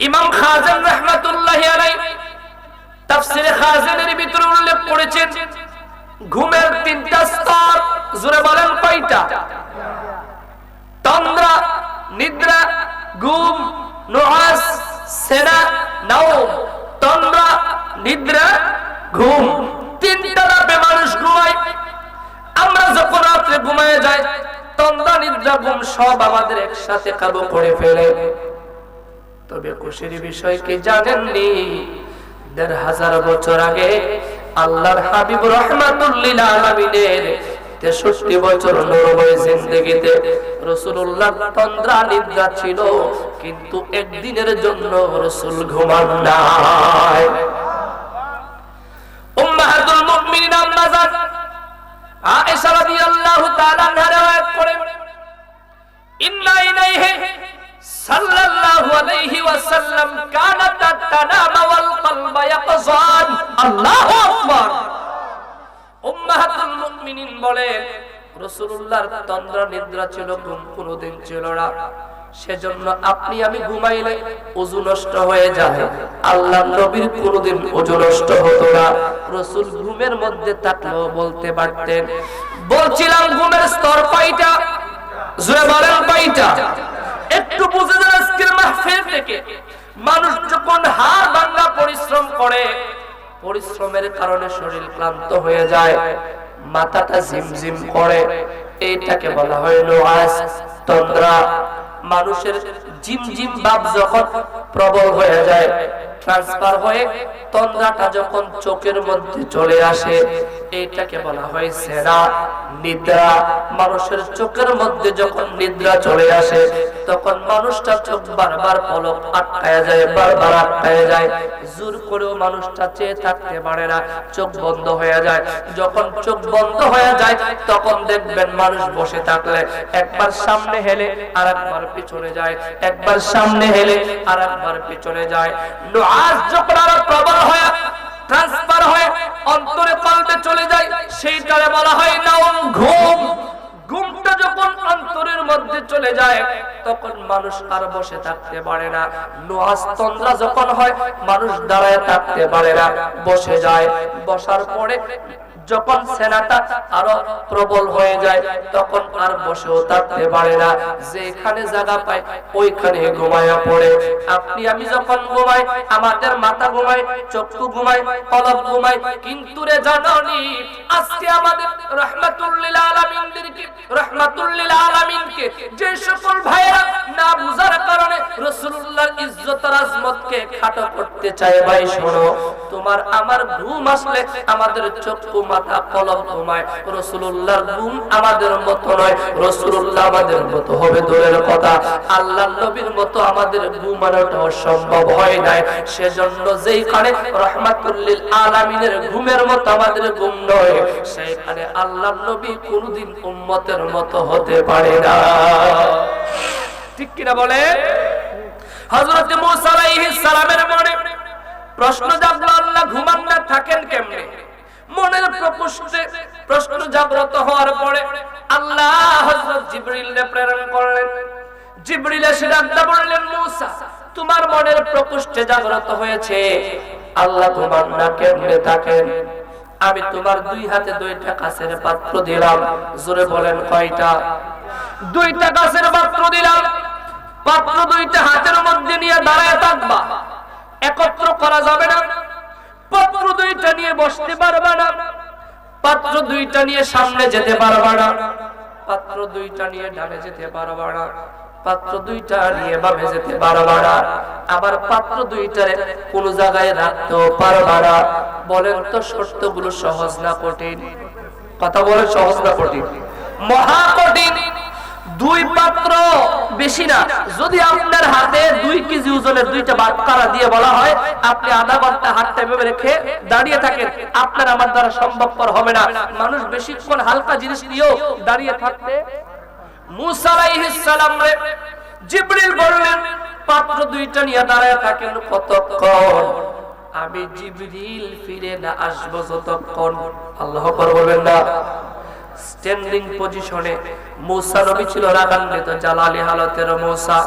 [SPEAKER 1] ইমাম খাযিন রাহমাতুল্লাহি আলাইহি তাফসীরে খাযিনের ভিতরে উল্লেখ করেছেন ঘুমের তিনটা স্তর। জোরে বলেন কয়টা? তন্দ্রা, নিদ্রা, ঘুম, নুআস, সেনা, নাওম। তন্দ্রা, নিদ্রা, ঘুম, তিনটা ধাপে মানুষ ঘুমায়। আমরা যখন রাত্রে ঘুমায় যাই, তন্দ্রা, নিদ্রা, ঘুম সব আমাদের একসাথে কাবু করে ফেলে। তবে খুশির বিষয় কি জানেননি? ১৫০০ বছর আগে আল্লাহর হাবিব রাহমাতুল লিল আলামিনের ৬৩ বছর নূরময় জিন্দেগিতে রাসূলুল্লাহ তন্দ্রা নিদ্রা ছিল, কিন্তু একদিনের জন্য রাসূল ঘুমান নাই। উম্মাহাতুল মুমিনিন আম্মা জান আয়েশা রাদিয়াল্লাহু তাআলা আনহা riwayat করেন, ইন্না ইলাইহি সাল্লাল্লাহু আলাইহি ওয়াসাল্লাম কানাত তানামু ওয়াল কলবা ইয়াকযান। আল্লাহু আকবার। উম্মাহাতুল মুমিনিন বলেন রাসূলুল্লাহর তন্দ্রা নিদ্রা ছিল, ঘুম কোনোদিন ছিল না। সেজন্য আপনি আমি ঘুমাইলে ওযু নষ্ট হয়ে যায়, আল্লাহর নবীর কোনোদিন ওযু নষ্ট হতো না। রাসূল ঘুমের মধ্যে থাকলেও বলতে পারতেন। বলছিলাম ঘুমের স্তর কয়টা? জোরে বলেন কয়টা? একটু বুঝে যান আজকের মাহফিল থেকে। মানুষ যখন হাড় ভাঙা পরিশ্রম করে, পরিশ্রমের কারণে শরীর ক্লান্ত হয়ে যায়, মাথাটা ঝিমঝিম করে, এইটাকে বলা হয় নুআস, তন্দ্রা। মানুষের ঝিমঝিম ভাব যখন প্রবল হয়ে যায়, ট্রান্সফার হয়ে তন্দ্রাটা যখন চোখের মধ্যে চলে আসে, এইটাকে বলা হয় সেনা, নিদ্রা। মানুষের চোখের মধ্যে যখন নিদ্রা চলে আসে, তখন মানুষটা চোখ বারবার পলক আটকায় যায়, বারবার আটকায় যায়। জোর করেও মানুষটা চেয়ে থাকতে পারে না, চোখ বন্ধ হয়ে যায়। যখন চোখ বন্ধ হয়ে যায়, তখন দেখবেন মানুষ বসে থাকলে একবার সামনে হেলে আর একবার পিছনে যায়, একবার সামনে হেলে আর একবার পিছনে যায়। নুআস যখন আরো প্রবল হয়ে ট্রান্সফার হয়ে অন্তরে কলবে চলে যায় সেইটারে বলা হয় নাওম, ঘুম। ঘুমটা যখন অন্তরের মধ্যে চলে যায় তখন মানুষ আর বসে থাকতে পারে না। নুয়াজ তন্দ্রা যখন হয় মানুষ দাঁড়ায় থাকতে পারে না, বসে যায়। বসার পরে যখন সেনাটা আরো প্রবল হয়ে যায় তখন আর বসেও থাকতে পারে না, যেখানে জায়গা পায় ওইখানে ঘুমায়া পড়ে। আপনি আমি যখন ঘুমাই আমাদের মাথা ঘুমায়, চক্ষু ঘুমায়, কলব ঘুমায়, কিন্তু রে জানানি আজকে আমাদের রাহমাতুল আলামিনদেরকে, রাহমাতুল আলামিনকে যে সকল ভাইরা না বুঝার কারণে রাসূলুল্লাহর ইজ্জত আর আজমতকে খাটো করতে চায়, ভাই শোনো, তোমার আমার ঘুম আসলে আমাদের চক্ষু মাথা কলব ঘুমায়, রাসূলুল্লাহর ঘুম আমাদের মতো নয়। রাসূলুল্লাহ আমাদের মতো হবে দূরের কথা, আল্লাহর নবীর মতো আমাদের ঘুমানোটা সম্ভব হয় নাই। সেজন্য যেইখানে রাহমাতুল লিল আলামিনের ঘুমের মতো আমাদের ঘুম নয়, সেইখানে আল্লাহর নবী কোনদিন উম্মতের মতো হতে পারে না। ঠিক কিনা বলে? হযরত মুসা আলাইহিস সালামের মনে প্রশ্ন জাগলো, আল্লাহ ঘুমান না থাকেন কেমনে? মনের প্রকোষ্ঠে প্রশ্ন জাগ্রত হওয়ার পরে আল্লাহ হযরত জিবরিলকে প্রেরণ করলেন। জিবরিল এসে ডাকতে বললেন, মুসা তোমার মনের প্রকোষ্ঠে জাগ্রত হয়েছে, আল্লাহ ঘুমান না কেমনে থাকেন? আমি তোমার দুই হাতে দুইটা কাচের পাত্র দিলাম। জোরে বলেন কয়টা? দুইটা কাচের পাত্র দিলাম। পাত্র দুইটা হাতের মধ্যে নিয়ে দাঁড়ায় থাকবা, একত্র করা যাবে না। পাত্র দুইটা নিয়ে বসতে পারবা না, পাত্র দুইটা নিয়ে সামনে যেতে পারবা না, পাত্র দুইটা নিয়ে ডানে যেতে পারবা না, পাত্র দুইটা নিয়ে বামে যেতে পারবা না, আবার পাত্র দুইটারে কোন জায়গায় রাখতেও পারবা না। বলেন তো শর্তগুলো সহজ না কঠিন? কথা বলেন সহজ না কঠিন? মহা কঠিন। দুই পাত্র বেশি না, যদি আপনার হাতে 2 কেজি ওজনের দুইটা বাটখারা দিয়ে বলা হয় আপনি আধা ঘন্টা হাতটা এভাবে রেখে দাঁড়িয়ে থাকেন, আপনার আমার দ্বারা সম্ভবপর হবে না। মানুষ বেশিক্ষণ হালকা জিনিস নিয়েও দাঁড়িয়ে থাকতে। মুসা আলাইহিস সালাম রে জিবরিল বললেন, পাত্র দুইটা নিয়ে দাঁড়ায় থাকেন কতক্ষণ? আমি জিবরিল ফিরে না আসবো যতক্ষণ। আল্লাহু আকবার বলবেন না? স্ট্যান্ডিং পজিশনে মুসা নবী ছিল, রাগান্বিত জালালি হালতের মুসা।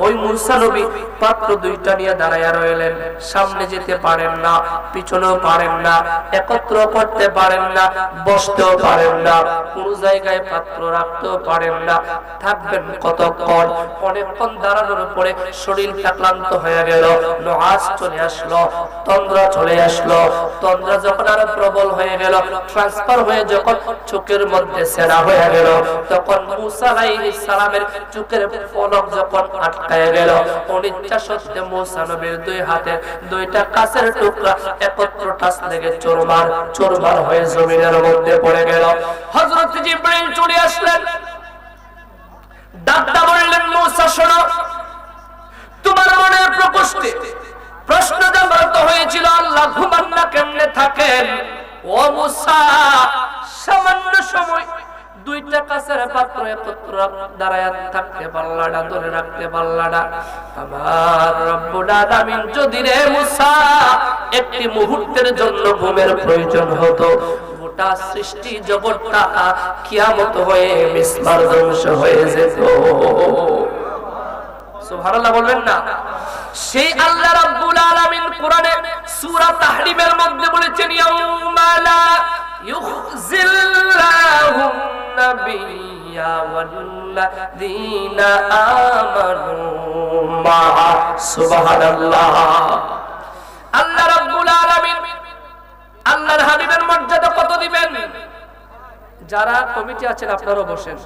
[SPEAKER 1] ওই মুসা নবী পাত্র দুইটা নিয়ে দাঁড়ায়া রইলেন, সামনে যেতে পারেন না, পিছনেও পারেন না, একত্র করতে পারেন না, বসতেও পারেন না, কোন জায়গায় পাত্র রাখতেও পারেন না। থাকবেন কতক্ষণ? অনেকক্ষণ দাঁড়ানোর পরে শরীরটা ক্লান্ত হয়ে গেল, নুআস চলে আসলো, তন্দ্রা চলে আসলো। তন্দ্রা যখন আরো প্রবল হয়ে গেল, ট্রান্সফার হয়ে যখন চোখের মধ্যে সেরা হয়ে গেল, তখন মুসা আলাইহিস সালামের চোখের পলক যখন আটকায় গেল, অনিচ্ছা সত্ত্বে মুসা নবীর দুই হাতে দুইটা কাচের টুকরা একত্র টাচ লেগে চোরমার হয়ে জমিনের মধ্যে পড়ে গেল। হযরত জিবরাইল চলে আসলেন, ডাকতে বললেন, মুসা শোনো, তোমার মনের প্রকোষ্ঠে প্রশ্ন জাগ্রত হয়েছিল আল্লাহ ঘুমান না কেমনে থাকেন। ও মুসা, সামান্য সময় দুইটা কাচের পাত্র একত্র দাঁড়ায় থাকতে পারলা না, ধরে রাখতে পারলা না। আমার রব্বুল আলামিন যদি রে মুসা একটি মুহূর্তের জন্য ঘুমের প্রয়োজন হতো, গোটা সৃষ্টি জগৎটা কিয়ামত হয়ে মিসমার ধ্বংস হয়ে যেত। সুবহানাল্লাহ বলবেন না? সেই আল্লাহ রাব্বুল আলামিন কোরআনে সূরা তাহরিমের মধ্যে বলেছেন, ইয়াউমা লা ইউখজিল্লাহু নাবিয়্যা ওয়াল্লাযীনা আমানু মা। সুবহানাল্লাহ। আল্লাহ রাব্বুল আলামিন আল্লাহর হাবিবের মর্যাদা কত দিবেন? যারা কমিটি আছেন আপনারাও বসেন,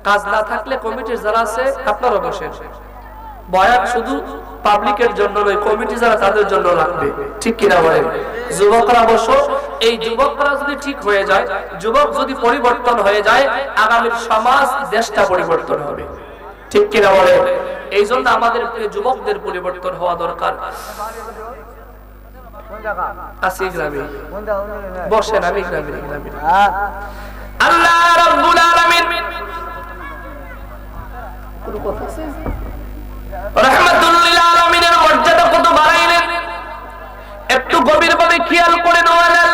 [SPEAKER 1] কাজ না থাকলে কমিটির যারা আছে আপনারাও বসেন। বয়ান শুধু পাবলিকের জন্য নয়, কমিটি যারা তাদের জন্য লাগবে। ঠিক কিনা বলেন? যুবকরা বসো, এই যুবকরা যদি ঠিক হয়ে যায়, যুবক যদি পরিবর্তন হয়ে যায়, আগামীর সমাজ দেশটা পরিবর্তন হবে। ঠিক কিনা বলেন? এই জন্য আমাদের যুবকদের পরিবর্তন হওয়া দরকার। আসি গ্রামে বসেন, আমি গ্রামে। আল্লাহ রাব্বুল আলামিন রাহমাতুল লিল আলামিনের মর্যাদা কত বাড়াইলেন, একটু গভীরভাবে খেয়াল করে নেওয়ালেন।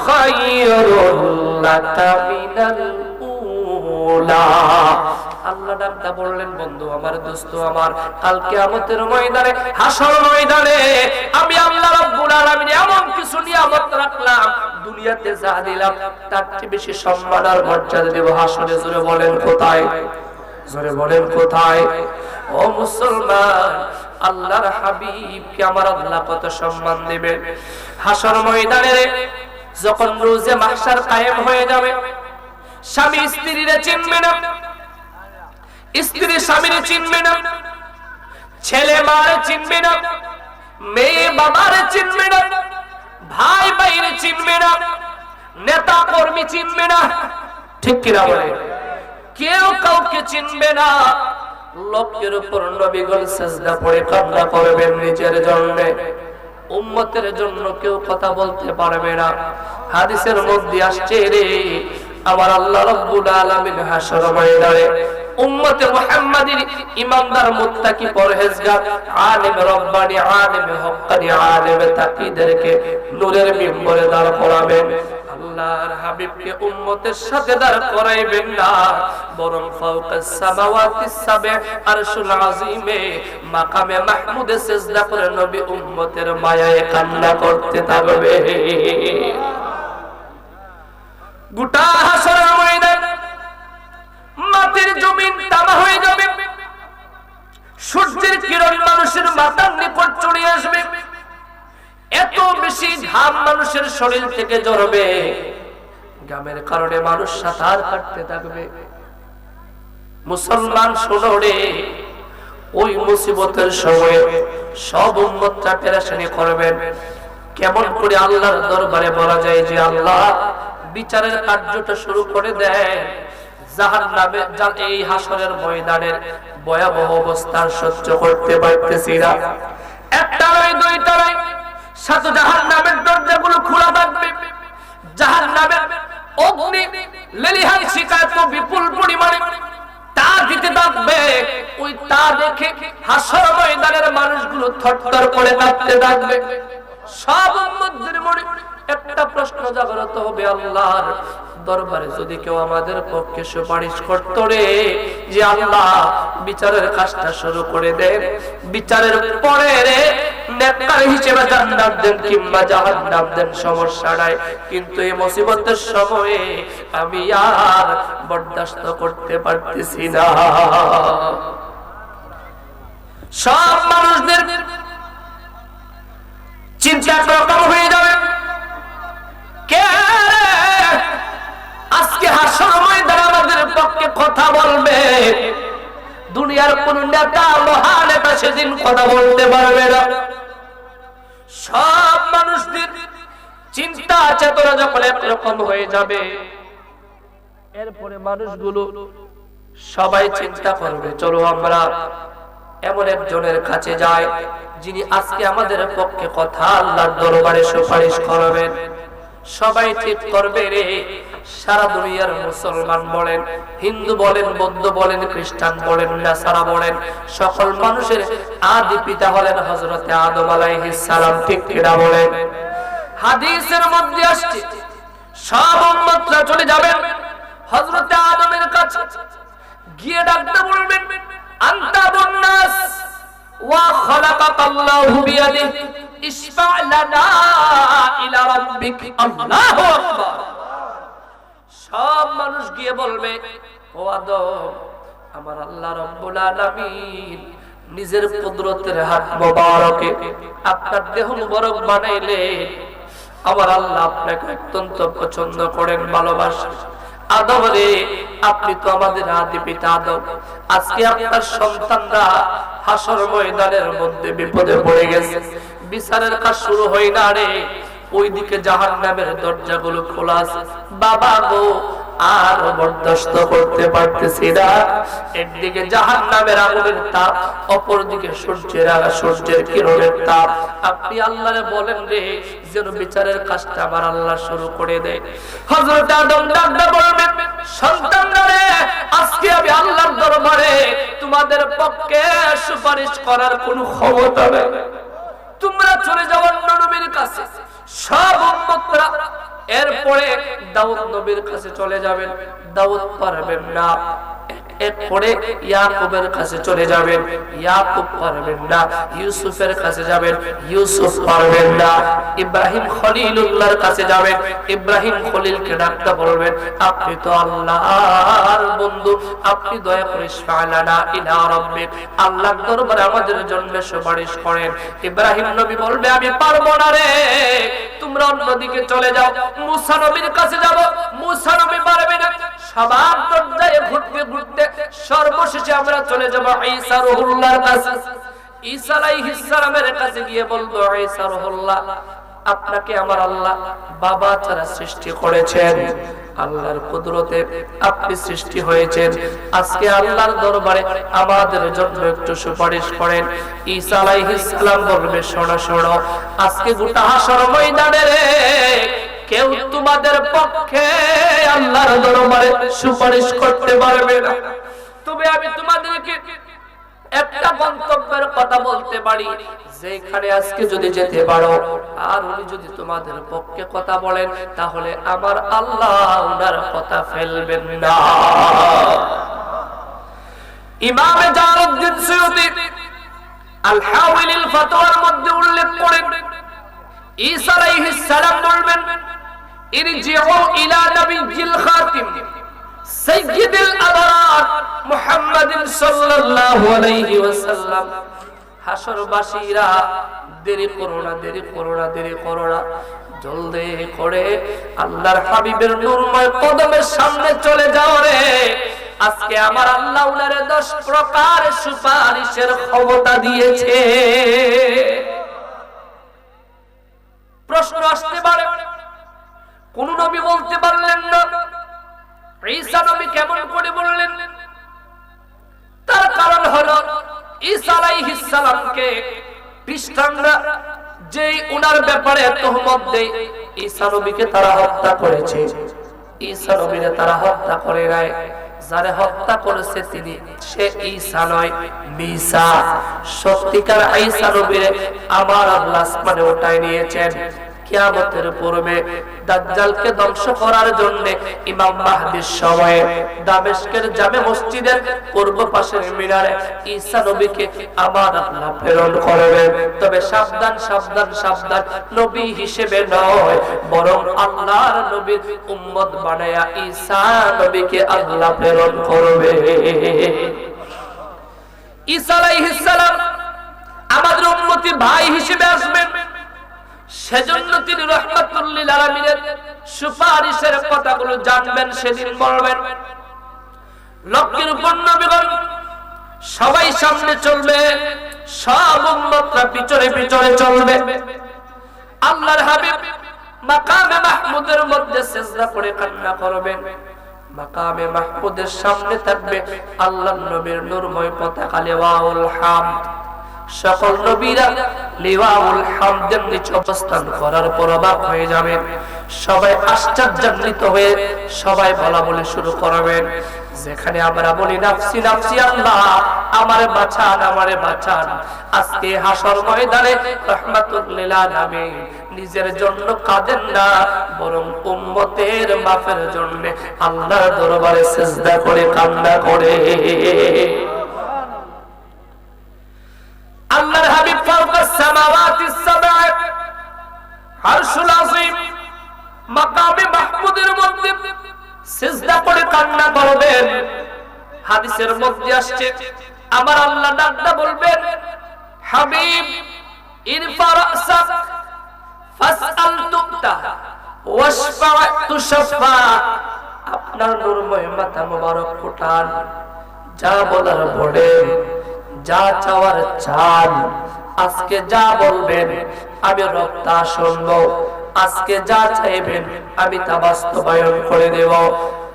[SPEAKER 1] খায়রুল লাকা মিনাল উলা। আল্লাহ ডাকটা বললেন, বন্ধু আমার, দোস্ত আমার, কাল কিয়ামতের ময়দানে, হাসর ময়দানে আমি আল্লাহ রাব্বুল আলামিন এমন কিছু নিয়ামত রাখলাম, দুনিয়াতে যা দিলাম তার চেয়ে বেশি সম্মান আর মর্যাদা দেব হাসরে। জোরে বলেন কোথায়? জোরে বলেন কোথায়? ও মুসলমান, আল্লাহর হাবিবকে আমার আল্লাহ কত সম্মান দেবেন হাসর ময়দানে। যখন রোজে মাহশার কায়েম হয়ে যাবে, স্বামী স্ত্রীরে চিনবে না, স্ত্রী স্বামীরে চিনবে না, ছেলে মারে চিনবে না, মেয়ে বাবারে চিনবে না, ভাই ভাইরে চিনবে না, নেতা কর্মী চিনবে না, ঠিক কিনা বলে? কেউ কাউকে চিনবে না। লোকের উপর নবীগণ সিজদা পড়ে কান্না করবেন নিজের জন্য, উম্মতের জন্য কেউ কথা বলতে পারবে না। হাদিসের মধ্যে আসছে, রে আমার আল্লাহ রাব্বুল আলামিন হাসর ময়দানে উম্মতে মুহাম্মাদির ইমানদার, মুত্তাকি, পরহেজগার, আলেম রব্বানি, আলেম হক্কানি, আলেম তাকিদেরকে নূরের মিম্বরে দাঁড় করাবেন। আল্লাহর হাবিবকে উম্মতের সাথে দাঁড় করাইবেন না, বরং ফাওকাস সামাওয়াতিস সাবে আরশুল আযীমে মাকামে মাহমুদে সিজদা করে নবী উম্মতের মায়ায় কান্না করতে থাকবে। গোটা হাসরের ময়দান মাটির জমিন তামা হয়ে যাবে, সূর্যের কিরণ মানুষের মাথার নিকট চলে আসবে, এত বেশি ঘাম মানুষের শরীর থেকে ঝরবে, ঘামের কারণে মানুষ সাঁতার কাটতে থাকবে। মুসলমান শোনো রে, ওই মুসিবতের সময় সব উম্মতরা পেরেশানি করবেন। কেমন করে আল্লাহর দরবারে বলা যায় যে আল্লাহ বিচারের কার্যটা শুরু করে দেয়। জাহান্নামে এই হাসরের ময়দানের ভয়াবহ অবস্থা সহ্য করতে পারতেছি না, একটা নয়, দুইটা নয়, সাত জাহান্নামের দরজাগুলো খোলা থাকবে। জাহান্নামের অগ্নি লেলিহান শিখা এত বিপুল পরিমাণে তা দিতে থাকবে, ওই তা দেখে হাসর ময়দানের মানুষগুলো থরথর করে কাঁপতে থাকবে। সব উম্মতদের মনে একটা প্রশ্ন জাগ্রত হবে, আল্লাহর দরবারে যদি কেউ আমাদের পক্ষে সুপারিশ করত রে, যে আল্লাহ বিচারের কাজটা শুরু করে দেন, বিচারের পরে রে নেককার হিসেবে জান্নাত দেন কিংবা জাহান্নাম দেন, সমস্যা নাই, কিন্তু এই মুসিবতের সময়ে আমি আর বরদাস্ত করতে পারতেছি না। সব মানুষদের চিন্তা একরকম হয়ে যাবে। কে আজকে হাসর ময়দানে আমাদের পক্ষে কথা বলবে? দুনিয়ার কোন নেতা, মহানেতা সেদিন কথা বলতে পারবে না। সব মানুষদের চিন্তা চেতনা যখন একরকম হয়ে যাবে, এরপরে মানুষগুলো সবাই চিন্তা করবে, চলো আমরা এমন একজনের কাছে যাই যিনি আজকে আমাদের পক্ষে কথা আল্লাহর দরবারে সুপারিশ করবেন। সবাই ঠিক করবে রে। সারা দুনিয়ার মুসলমান বলেন, হিন্দু বলেন, বৌদ্ধ বলেন, খ্রিস্টান বলেন, নাসারা বলেন, সকল মানুষের আদি পিতা হলেন হযরতে আদম আলাইহিস সালাম, ঠিক কিনা বলেন? হাদিসের মধ্যে আসছে সব উম্মতরা চলে যাবেন হযরতে আদমের কাছে, গিয়ে ডাকতে বলবেন, আনতা বুন্নাস ওয়া খালাকাকাল্লাহু বিয়াদিহি ইশফা লানা ইলা রাব্বিক। আল্লাহু আকবার। সব মানুষ গিয়ে বলবে, ও আদম, আমার আল্লাহ রাব্বুল আলামিন নিজের কুদরতের হাত মোবারকে আপনার দেহ মোবারক বানাইলেন। আমার আল্লাহ আপনাকে অত্যন্ত পছন্দ করেন, ভালোবাসেন। আদম রে, আপনি তো আমাদের আদি পিতা আদম, আজকে আপনার সন্তানরা হাসর ময়দানের মধ্যে বিপদে পড়ে গেছে, বিচারের কাজ শুরু হয় না রে, ওইদিকে জাহান্নামের দরজাগুলো খোলা আছে। বাবা গো, আর বরদাস্ত করতে পারতেছি না। একদিকে জাহান্নামের আগুনের তাপ, অপরদিকে সূর্যের কিরণের তাপ। আপনি আল্লাহরে বলেন রে যেন বিচারের কাজটা আবার আল্লাহ শুরু করে দেয়। হযরত আদম ডাকতে বলবেন, সন্তানরা রে, আজকে আমি আল্লাহর দরবারে তোমাদের পক্ষে সুপারিশ করার কোনো ক্ষমতা নেই। তোমরা চলে যাও অন্য নবীর কাছে। সব উম্মতরা এরপরে দাউদ নবীর কাছে চলে যাবেন, দাউদ পারবেন না। এরপরে ইয়াকুবের কাছে চলে যাবেন, ইয়াকুব পারবেন না। ইউসুফের কাছে যাবেন, ইউসুফ পারবেন না। ইব্রাহিম খলিলুল্লাহর কাছে যাবেন, ইব্রাহিম খলিলকে ডাকতে বলবেন, আপনি তো আল্লাহর বন্ধু, আপনি দয়া করে শালানা ইলা রাব্বিক, আল্লাহর দরবারে আমাদের জন্য সুপারিশ করেন। ইব্রাহিম নবী বলবে, আমি পারবো না রে, তোমরা অন্যদিকে চলে যাও। মুসা নবীর কাছে যাব, মুসা নবী পারবে না। সবার দরজায় ঘুরতে ঘুরতে সর্বশেষে আমরা চলে যাব ঈসা রুহুল্লাহর কাছে। ঈসা আলাইহিস সালামের কাছে গিয়ে বলবো, ঈসা রুহুল্লাহ, আপনাকে আমার আল্লাহ বাবা ছাড়া সৃষ্টি করেছেন, আল্লাহর কুদরতে আপনি সৃষ্টি হয়েছেন। আজকে আল্লাহর দরবারে আমাদের জন্য একটু সুপারিশ করেন। ঈসা আলাইহিস সালাম বলবে, শোনো শোনো, আজকে গোটা হাসর ময়দানে কেউ তোমাদের পক্ষে আল্লাহর দরবারে সুপারিশ করতে পারবে না। তবে আমি তোমাদেরকে একটা গন্তব্যের কথা বলতে পারি, যেখানে আজকে যদি যেতে পারো আর উনি যদি তোমাদের পক্ষে কথা বলেন, তাহলে আমার আল্লাহ ওনার কথা ফেলবেন না। ইমাম জালালউদ্দিন সুয়ুতী আল হাওয়ালিল ফাতওয়ার মধ্যে উল্লেখ করেন, ঈসা আলাইহিস সালাম বলবেন, ইরজিউ ইলা নবিয়্যিল খাতিম সাইয়্যিদুল আবরার মুহাম্মাদিন সাল্লাল্লাহু আলাইহি ওয়াসাল্লাম। হাসরবাসীরা দেরি করো না, দেরি করো না, দেরি করো না, জলদি করে আল্লাহর হাবিবের নূরময় কদমের সামনে চলে যাও রে। আজকে আমার আল্লাহ উনারে 10 প্রকার সুপারিশের ক্ষমতা দিয়েছে। প্রশ্ন আসতে পারে, কোন নবী বলতে পারলেন না, ঈসা নবী কেমন করে বললেন? তার কারণ হলো ঈসা আলাইহিস সালামকে খ্রিস্টানরা যেই উনার ব্যাপারে তহমত দেয়, ঈসা নবীকে তারা হত্যা করেছে। ঈসা নবীকে তারা হত্যা করে নাই, যারে হত্যা করেছে তিনি সে ঈসা নয়, মিসা। সত্যিকার ঈসা নবীরে আমার আল্লাহ আসমানে উঠায় নিয়েছেন। কিয়ামতের পূর্বে দাজ্জালকে ধ্বংস করার জন্য ইমাম মাহদির সময়ে দামেস্কের জামে মসজিদের পূর্ব পাশের মিনারে ঈসা নবীকে আমার আল্লাহ প্রেরণ করবেন। তবে সাবধান সাবধান সাবধান, নবী হিসেবে নয়, বরং আল্লাহর নবীর উম্মত বানায়া ঈসা নবীকে আল্লাহ প্রেরণ করবে। ঈসা আলাইহিস সালাম আমাদের উম্মতি ভাই হিসেবে আসবেন, সেজন্য তিনি রাহমাতুল লিল আলামিনের সুপারিশের কথাগুলো জানবেন, সেদিন বলবেন। লক্ষের উপর নবীগণ সবাই সামনে চলবে, সব উম্মতরা পিছনে পিছনে চলবে। আল্লাহর হাবিব মাকামে মাহমুদের মধ্যে সিজদা করে কান্না করবেন। মাকামে মাহমুদের সামনে থাকবে আল্লাহর নবীর নূরময় পতাকা লিওয়াউল হামদ। সকল নবীরা লিওয়াউল হামদের নিচে অবস্থান করার পর অবাক হয়ে যাবেন। সবাই আশ্চর্যান্বিত হয়ে সবাই বলা বলে শুরু করবেন। যেখানে আমরা বলি নাফসি নাফসি, আল্লাহ আমারে বাঁচান, আমারে বাঁচান, আজকে হাসর ময়দানে রাহমাতুল লিল আলামিন নিজের জন্য কাঁদেন না, বরং উম্মতের মাফের জন্য আল্লাহর দরবারে সিজদা করে কান্না করে। আল্লাহর হাবিব ফাওকাস সামাওয়াতিস সাবআ আরশুল আযীম মাকামে মাহমুদের মধ্যে সিজদা করে কান্না করবেন। হাদিসের মধ্যে আসছে আমার আল্লাহ ডাকটা বলবেন, হাবিব ইরফা রাসাক ফাসআল তুতা ওয়াশফা তুশফা, আপনার নূরময় মাথা মোবারক উঠান, যা বলার বলেন, যা চাওয়ার চান। আজকে যা বলবেন আমি রব তা শুনবো, আজকে যা চাইবেন আমি তা বাস্তবায়ন করে দেব।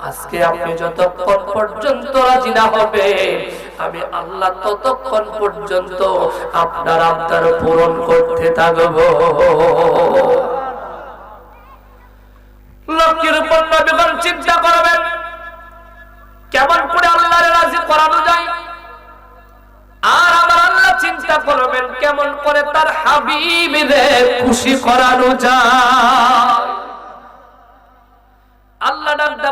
[SPEAKER 1] আজকে আপনি যতক্ষণ পর্যন্ত রাজি না হবে, আমি আল্লাহ ততক্ষণ পর্যন্ত আপনার আবদার পূরণ করতে থাকব। লক্ষ্যের উপর নবীগণ চিন্তা করবেন কেমন করে আল্লাহর রাজি করানো যায়, আর আমার আল্লাহ চিন্তা করবেন কেমন করে তার হাবিবরে খুশি করানো যায়।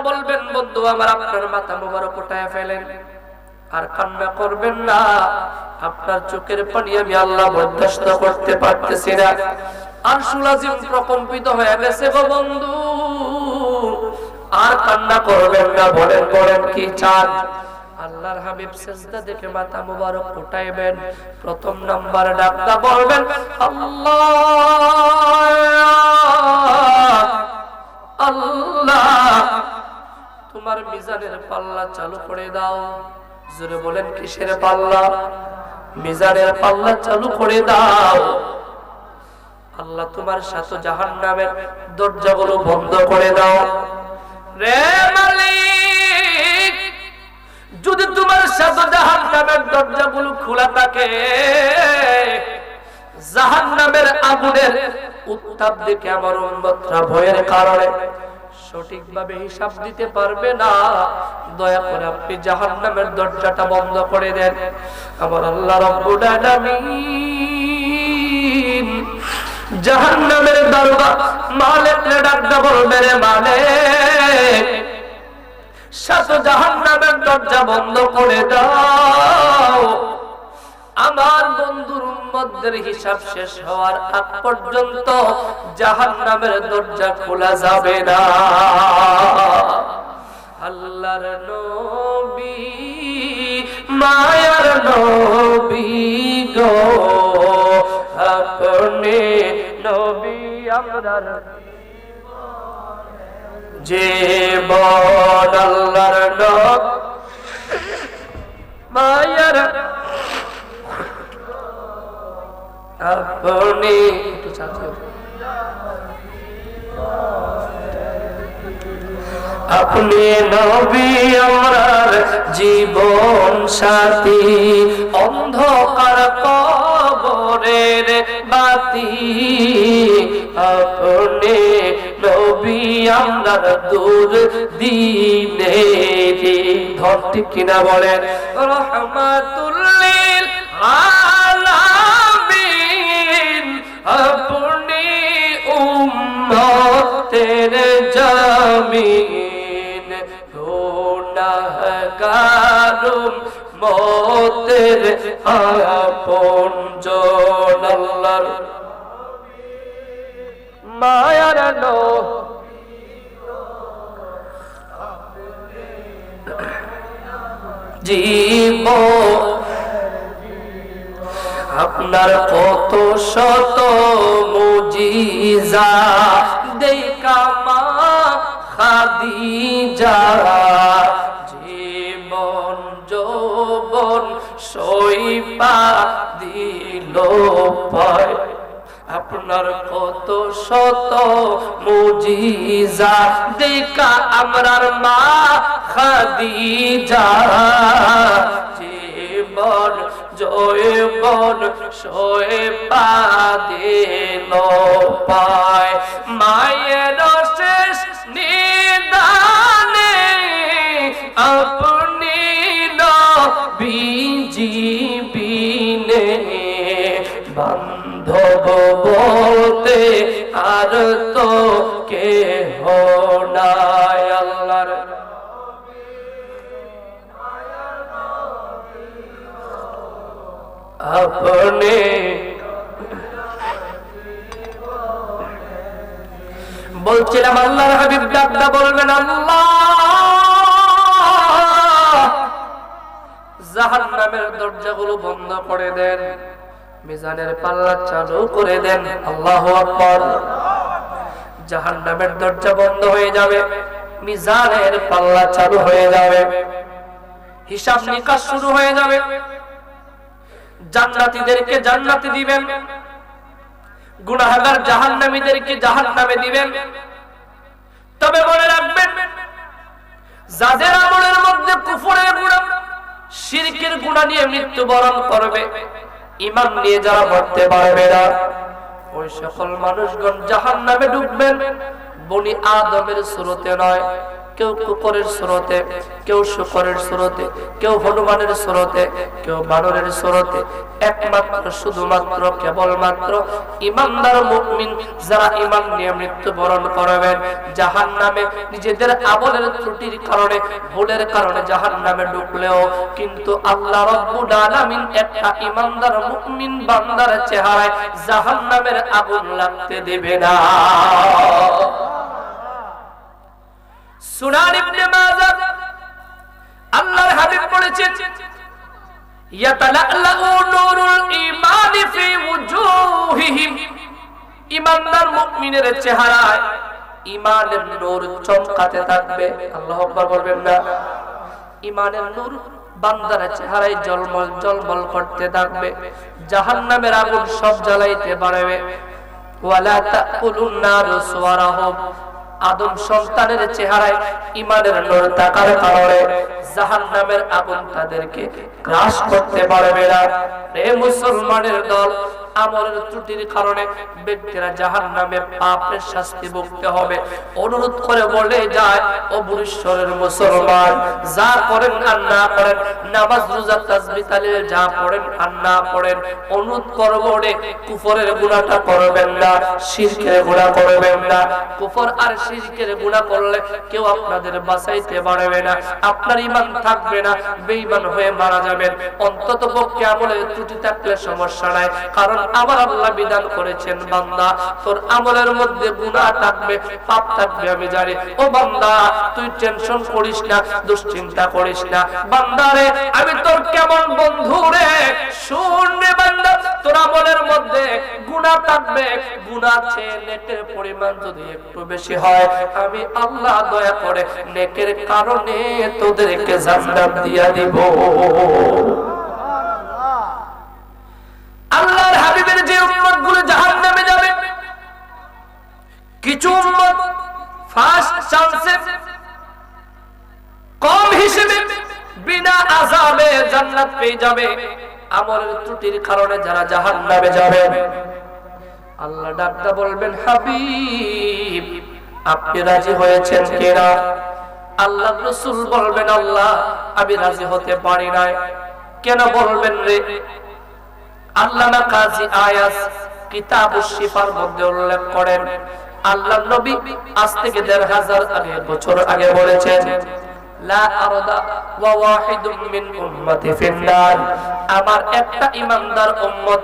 [SPEAKER 1] বলবেন, বন্ধু আমার আপনার মাথা মোবারক উঠায় ফেলেন, আর কান্না করবেন না, আপনার চোখের পানি আমি আল্লাহ বরদাস্ত করতে পারতেছি না। আরশুল আজিম প্রকম্পিত হয়ে গেছে গো বন্ধু, আর কান্না করবেন না। বলেন বলেন কি চান? আল্লাহর হাবিব সিজদা দেখে মাথা মোবারক উঠাইবেন, প্রথম নাম্বার ডাকটা বলবেন আল্লাহ আল্লাহ, তোমার মিজানের পাল্লা চালু করে দাও। জোরে বলেন কিসের পাল্লা? মিজানের পাল্লা চালু করে দাও। আল্লাহ তোমার সাথে জাহান্নামের দরজাগুলো বন্ধ করে দাও। রে মালিক, যদি তোমার সাথে জাহান্নামের দরজাগুলো খোলা থাকে, জাহান্নামের আগুনের উত্তাপ দেখে আমার উম্মতরা ভয়ের কারণে সঠিকভাবে হিসাব দিতে পারবে না, দয়া করে আপনি জাহান্নামের দরজাটা বন্ধ করে দেন। আমার আল্লাহ রাব্বুল আলামিন জাহান্নামের দরজা মালিককে ডাকতে বলবে, রে মালিক সাত জাহান্নামের দরজা বন্ধ করে দাও, আমার বন্ধুর উম্মতদের হিসাব শেষ হওয়ার আগ পর্যন্ত জাহান্নামের দরজা খোলা যাবে না। আল্লাহর নবী মায়ার নবী গো, আপনি নবী আমরার জীবন। আল্লাহর নবী মায়ার আপনি, একটু চাচিও, আপনি নবী আমরার জীবন সাথী, অন্ধকার কবরের বাতি, আপনি নবী আমরার দূর দিনের ধন। ঠিক কিনা বলেন? রহমাতুল লিল আলামিন, আপনি উম্মতের জামিন, গুনাহগার উম্মতের আপনজন। আল্লাহর মায়ার জীবন, আপনার কত শত মুজিজা দেখা মা খাদিজা, জীবন যৌবন সইপা দিল পায়। আপনার কত শত মুজিজা দেখা আমরার মা খাদিজা, জীবন জয়বন সইপা দিল পায়। মায়ের শেষ নিদানে আপনি নবীজি বিনে, বান্ধব বলতে আর তো কেহ নাই। আল্লাহর আপনি বলছিলাম, আল্লাহর হাবিব ডাকটা বলবেন আল্লাহ জাহান্নামের দরজাগুলো বন্ধ করে দেন, মিজানের পাল্লা চালু করে দেন। আল্লাহু আকবার। জাহান্নামের দরজা বন্ধ হয়ে যাবে, মিজানের পাল্লা চালু হয়ে যাবে, হিসাব নিকাশ শুরু হয়ে যাবে। জান্নাতীদেরকে জান্নাতে দিবেন, গুনাহগার জাহান্নামীদেরকে জাহান্নামে দিবেন। তবে মনে রাখবেন, যাদের আমলের মধ্যে কুফরের গুনাহ, শিরকের গুনাহ নিয়ে মৃত্যুবরণ করবে, ঈমান নিয়ে যারা মরতে পারবে না, ওই সকল মানুষগণ জাহান্নামে ঢুকবেন। বনি আদমের সুরতে নয়, কেউ কুকুরের সুরতে, কেউ শুকরের সুরতে, কেউ হনুমানের সুরতে, কেউ বানরের সুরতে, একমাত্র শুধুমাত্র কেবলমাত্র ঈমানদার মুমিন যারা ঈমান নিয়ে মৃত্যুবরণ করবেন, জাহান্নামে নিজেদের আমলের ত্রুটির কারণে, ভুলের কারণে জাহান্নামে ঢুকলেও কিন্তু আল্লাহ রাব্বুল আলামিন একটা ঈমানদার মুমিন বান্দার চেহারায় জাহান্নামের আগুন লাগতে দেবে না। সুনান ইবনে মাজাহ আল্লাহর হাবিব বলেছেন, ইয়াতালাল্লাউ নূরুল ঈমানি ফি ওয়ুজুহিহিম, ঈমানদার মুমিনের চেহারায় ঈমানের নূর চমকাতে থাকবে। আল্লাহু আকবার বলবেন না? ঈমানের নূর বান্দার চেহারায় ঝলমল ঝলমল করতে থাকবে, জাহান্নামের আগুন সব জ্বালাইতে পারবে। ওয়ালা তাকুলুন নারু সুওয়ারাহুম, আদম সন্তানের চেহারায় ঈমানের নূর থাকার কারণে জাহান্নামের আগুন তাদেরকে গ্রাস করতে পারবে না। রে মুসলমানের দল, আমলের ত্রুটির কারণে ব্যক্তিরা জাহান্নামে পাপের শাস্তি ভুগতে হবে। অনুরোধ করে বলে যায়, ও বুরিশ্বরের মুসলমান, যা করেন আর না করেন, নামাজ রোজা তাসবিহ তাহলিল যা পড়েন আর না পড়েন, অনুরোধ করব রে কুফরের গুনাহটা করবেন না, শিরকের গুনাহ করবেন না। কুফর আর শিরকের গুনাহ করলে কেউ আপনাদের বাঁচাইতে পারবে না, আপনার ঈমান থাকবে না, বেঈমান হয়ে মারা যাবেন। অন্তত পক্ষে আমলের ত্রুটি থাকলে সমস্যা নাই, কারণ আমার আল্লাহ বিধান করেছেন, বান্দা তোর আমলের মধ্যে গুনাহ থাকবে, পাপ থাকবে আমি জানি। ও বান্দা তুই টেনশন করিস না, দুশ্চিন্তা করিস না। বান্দা রে, আমি তোর কেমন বন্ধু রে, শুন রে বান্দা, তোর আমলের মধ্যে গুনাহ থাকবে, গুনাহ চেয়ে নেকের পরিমাণ যদি একটু বেশি হয়, আমি আল্লাহ দয়া করে নেকের কারণে তোদেরকে জান্নাত দিয়া দিব। আল্লাহর হাবিবের যে উম্মতগুলো জাহান্নামে যাবে, কিছু উম্মত ফার্স্ট চান্সে কম হিসেবে বিনা আযাবে জান্নাত পেয়ে যাবে। আমলের ত্রুটির কারণে যারা জাহান্নামে যাবে, আল্লাহ ডাকতে বলবেন, হাবিব আপনি রাজি হয়েছেন কিনা? আল্লাহ রাসূল বলবেন, আল্লাহ আমি রাজি হতে পারি নাই। কেন বলবেন রে? আল্লামা কাজী আয়াজ কিতাবুশ শিফার মধ্যে উল্লেখ করেন, আল্লাহ নবী আজ থেকে ১৫০০ বছর আগে বলেছেন, লা আরদা ওয়া ওয়াহিদুম মিন উম্মতি ফিন্নার, আমার একটা ঈমানদার উম্মত,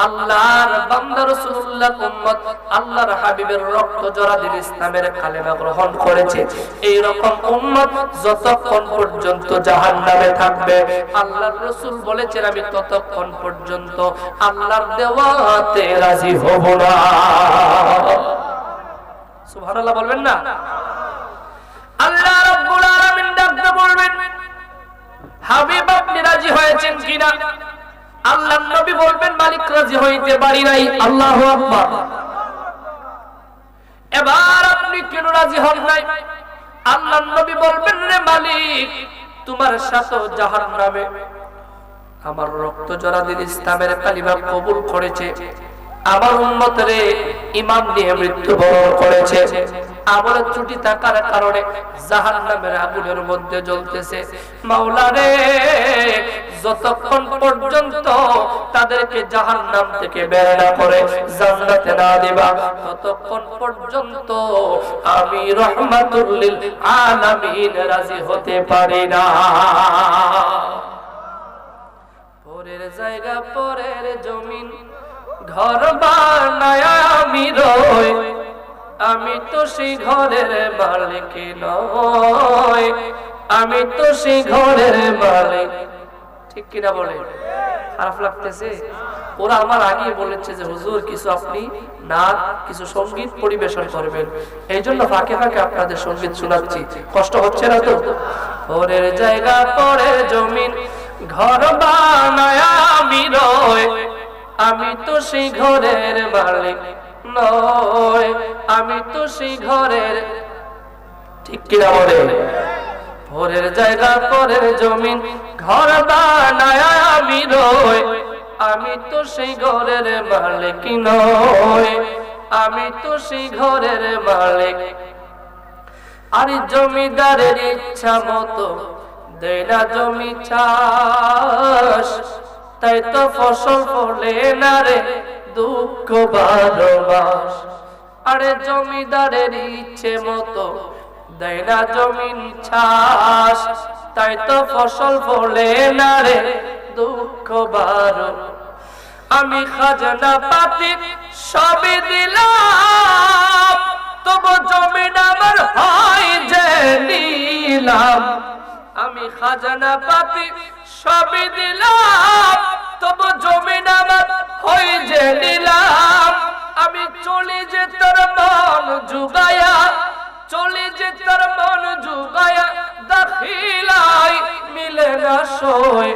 [SPEAKER 1] আল্লাহর বান্দা রাসূলুল্লাহ উম্মত, আল্লাহর হাবিবের রক্ত জরা দিন ইসলামের কালেমা গ্রহণ করেছে, এই রকম উম্মত যতক্ষণ পর্যন্ত জাহান্নামে থাকবে, আল্লাহর রাসূল বলেছেন আমি ততক্ষণ পর্যন্ত আল্লাহর দেওয়াতে রাজি হব না। সুবহানাল্লাহ বলবেন না? আল্লাহ রাব্বুল আলামিন ডাকতে বলবেন, হাবিব আপনি রাজি হয়েছেন কিনা? আল্লাহর নবী বলবেন, মালিক রাজি হইতে পারি নাই। আল্লাহু আকবার। এবার আপনি কেন রাজি হন নাই? আল্লাহর নবী বলবেন, রে মালিক তোমার সাথে জাহান্নামে আমার রক্ত জরা দিন ইসলামের কালিমা কবুল করেছে, আমার উম্মতরে ঈমান নিয়ে মৃত্যুবরণ করেছে, আমলের ত্রুটি থাকার কারণে জাহান্নামের আগুনের মধ্যে জ্বলতেছে। মাওলা রে, যতক্ষণ পর্যন্ত তাদেরকে জাহান্নাম থেকে বের না করে জান্নাতে না দিবা, ততক্ষণ পর্যন্ত আমি রহমাতুল লিল আলামিন রাজি হতে পারি না। পরের জায়গা পরের জমিন ঘর বানায় আমি রই, আমি তো সেই ঘরের মালিক নই, আমি তো সেই ঘরের মালিক। ঠিক কিনা বলে? খারাপ লাগতেছে? ওরা আমার আগে বলেছে যে হুজুর কিছু আপনি নাচ, কিছু সঙ্গীত পরিবেশন করবেন, এই জন্য ফাঁকে ফাঁকে আপনাদের সঙ্গীত শোনাচ্ছি। কষ্ট হচ্ছে না তো? পরের জায়গা পরের জমিন ঘর বানায় আমি রই, আমি তো সেই ঘরের মালিক নয়, আমি তো সেই ঘরের। ঠিক কিনা বলে? পরের জায়গা পরের জমিন ঘর বানায় আমি রই, আমি তো সেই ঘরের মালিক নয়, আমি তো সেই ঘরের মালিক। আর জমিদারের ইচ্ছা মতো দেয় না জমি চাষ, তাই তো ফসল ফলে না রে দুঃখ 12 মাস। আরে জমিদারের ইচ্ছে মতো দেয় না জমিন চাষ, তাই তো ফসল ফলে না রে দুঃখ 12। আমি খাজনা পাতি সবই দিলাম, তবু জমিন আমার হয় যে নিলাম। আমি খাজনা পাতি সবই দিলাম, তবু জমিন আমার হয় যে নিলাম। আমি চলি যে তোর মন জুগায়া, চলি যে তোর মন জুগায়া, দাখিলাই মিলে না সই।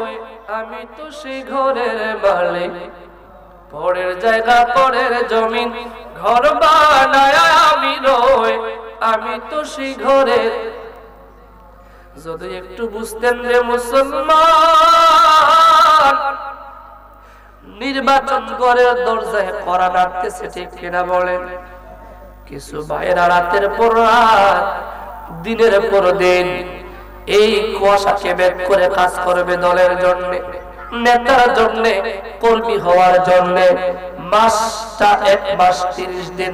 [SPEAKER 1] আমি তো সেই ঘরের মালিক, পরের জায়গা পরের জমিন ঘর বানায় আমি রই। আমি তো সেই ঘরের। যদি একটু বুঝতেন রে মুসলমান, নির্বাচন করে দরজায় করা নাড়তেছে, ঠিক কিনা বলেন? কিছু ভাইয়েরা রাতের পর রাত, দিনের পর দিন এই কুয়াশাকে বেদ করে কাজ করবে দলের জন্য, নেতার জন্য, কর্মী হওয়ার জন্য। মাসটা 1 মাস 30 দিন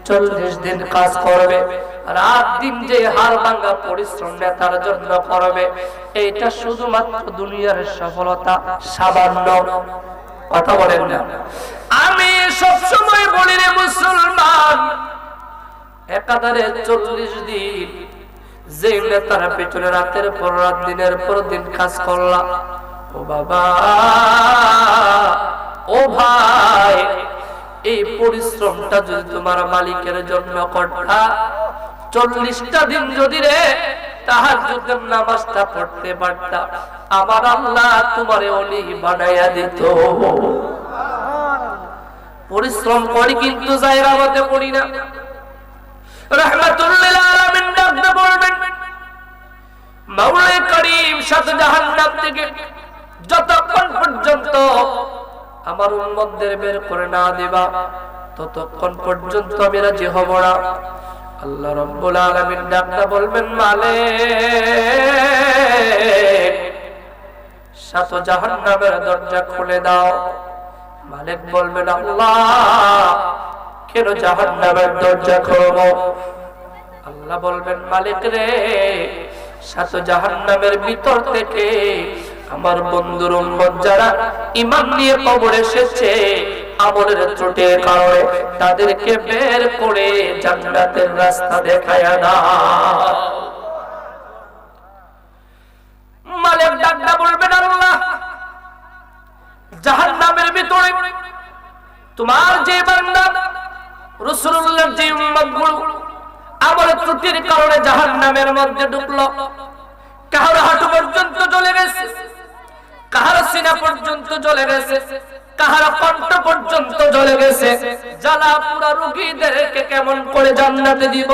[SPEAKER 1] 40 দিন কাজ করবে, রাত দিন যে হাড় ভাঙা পরিশ্রম নেতার জন্য করবে। এইটা শুধুমাত্র দুনিয়ার সফলতা সামান্য। কথা বলেন না? আমি সবসময় বলি রে মুসলমান, একাধারে 40 দিন যে নেতার পেছনে রাতের পর রাত দিনের পর দিন কাজ করলা, ও বাবা, ও ভাই, এই পরিশ্রমটা যদি তোমার মালিকের জন্য করতা, 40টা দিন যদি রে তাহাজ্জুদের নামাজটা পড়তে পারতা, আমার আল্লাহ তোমারে ওলি বানায়া দিত। পরিশ্রম করি কিন্তু জায়গা মতে পড়ি না। রাহমাতুল লিল আলামিন ডাকতে বলবেন, মাওলা করিম সাত জাহান্নাম থেকে যতক্ষণ পর্যন্ত আমার উম্মতদের বের করে না দিবা, ততক্ষণ পর্যন্ত আমি রাজি হব না। আল্লাহ রাব্বুল আলামিন ডাকতে বলবেন, মালিক সাত জাহান্নামের দরজা খুলে দাও। মালিক বলবেন, আল্লাহ কেন জাহান্নামের দরজা খুলবো? আল্লাহ বলবেন, মালিক রে, সাত জাহান্নামের ভিতর থেকে আমার বন্ধুর উম্মত যারা ঈমান নিয়ে কবরে এসেছে, আমলের ত্রুটির কারণে তাদেরকে বের করে জান্নাতের রাস্তা দেখায়া দাও। মালিক ডাকটা বলবেন, আল্লাহ জাহান্নামের ভিতরে তোমার যে বান্দা রাসূলুল্লাহর যে উম্মতগুলো আমলের ত্রুটির কারণে জাহান্নামের মধ্যে ঢুকলো, কাহার হাঁটু পর্যন্ত জ্বলে গেছে, কাহার সিনা পর্যন্ত জ্বলে গেছে, কাহার কণ্ঠ পর্যন্ত জ্বলে গেছে, জ্বালা পুরা রোগীদেরকে কেমন করে জান্নাতে দিব?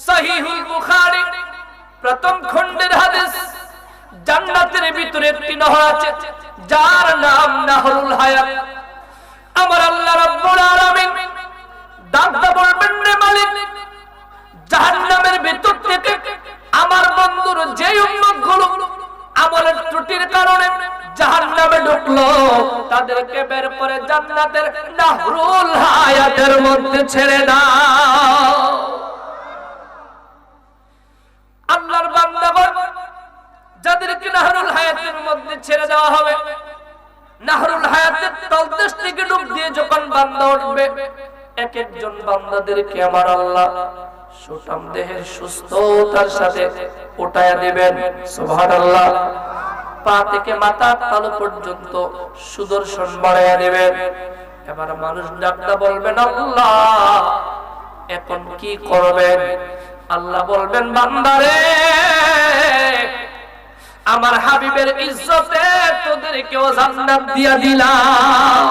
[SPEAKER 1] সহিহুল বুখারী প্রথম খণ্ডের হাদিস। জান্নাতের ভিতরে একটি নহর আছে, যার নাম নাহরুল হায়াত। আমার আল্লাহ রাব্বুল আলামিন ডাকতে বলবেন, রে মালিক, জাহান্নামের ভিতর থেকে আমার বন্ধুর যে উম্মতগুলো আমলের ত্রুটির কারণে জাহান্নামে ঢুকলো, তাদেরকে বের করে জান্নাতের নাহরুল হায়াতের মধ্যে ছেড়ে দাও। আল্লাহর বান্দাগণ যাদেরকে নাহরুল হায়াতের মধ্যে ছেড়ে দেওয়া হবে, নাহরুল হায়াতের তলদেশ থেকে ডুব দিয়ে যখন বান্দা উঠবে, এক একজন বান্দাদেরকে আমার আল্লাহ সুঠাম দেহের সুস্থতার সাথে উঠায়া দিবেন। সুবহানাল্লাহ। পা থেকে মাথার তালু পর্যন্ত সুদর্শন বাড়াইয়া দিবেন। এবার মানুষ ডাকটা বলবেন, আল্লাহ এখন কি করবেন? আল্লাহ বলবেন, বান্দারে, আমার হাবিবের ইজ্জতে তোদেরকেও জান্নাত দিয়া দিলাম।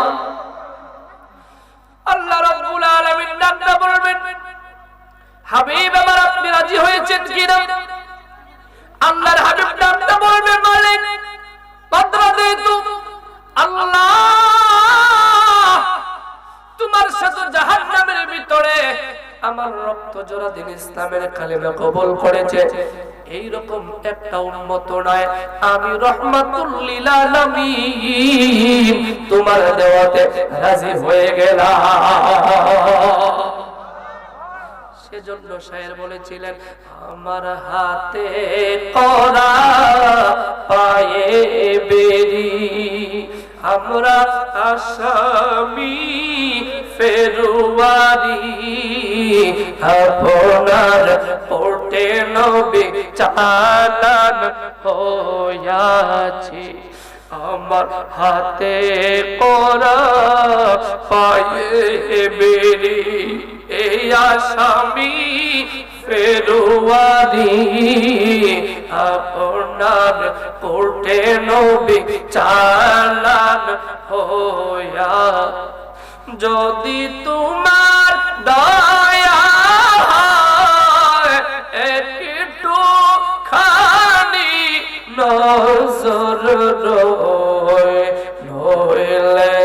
[SPEAKER 1] আল্লাহ রাব্বুল আলামিন ডাকটা বলবেন, হাবিব আমার আপনি রাজি হয়েছেন কিনা? আল্লাহর হাবিব ডাকটা বলবেন, মালিক পাত্রা দে তু। আল্লাহ তোমার সাথে জাহান্নামের ভিতরে আমার রক্ত জোড়া দিন ইসলামের কালেমা কবুল করেছে, এই রকম একটা উম্মত নয়। আমি রহমাতুল লিল আলামিন তোমার দেওয়াতে রাজি হয়ে গেলাম। সেজন্য শায়ের বলেছিলেন, আমার হাতে করা পায়ে বেরি, আমরা আসামি ফেরুয়ারি, আপনার কোর্টে নবী চালান হইয়াছে। আমার হাতে করা পায়ে বেরি, এই আসামি ফেরুয়ারি, আপনার কোর্টে নবী চালান হইয়া। যদি তোমার দয়া একটু খানি নজর নইলে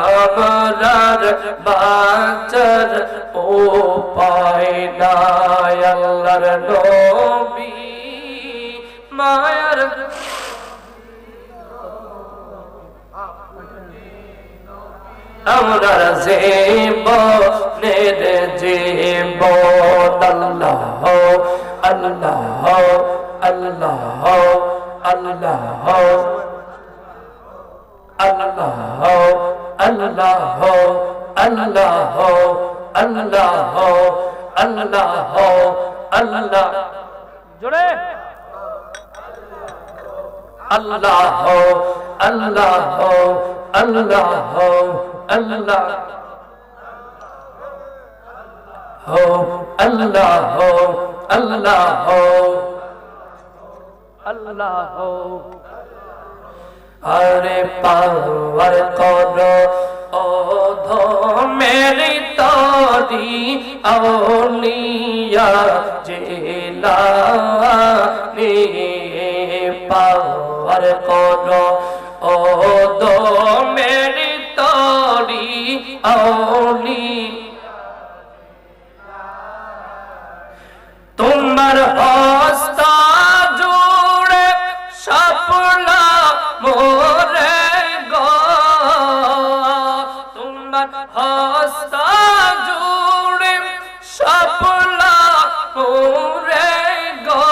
[SPEAKER 1] আমার বাঁচার উপায় নাই। আল্লাহর নবী মায়ার আমার জীবনের জীবন। আল্লাহ আল্লাহ আল্লাহ আল্লাহ আল্লাহ আল্লাহ আল্লাহ আল্লাহ আল্লাহ আল্লাহ জোরে আল্লাহ আল্লাহ আল্লাহ আল্লাহ আল্লাহ আল্লাহ আল্লাহ। আরে পাওয়ার করো অধমের তরি আউলিয়া জিলানী, পাওয়ার করো অধমের তরি আউলিয়া। তোমার হস্ত জুড়ে সাপলা মোরে গো, তোমার হস্ত জুড়ে সাপলা মোরে গো,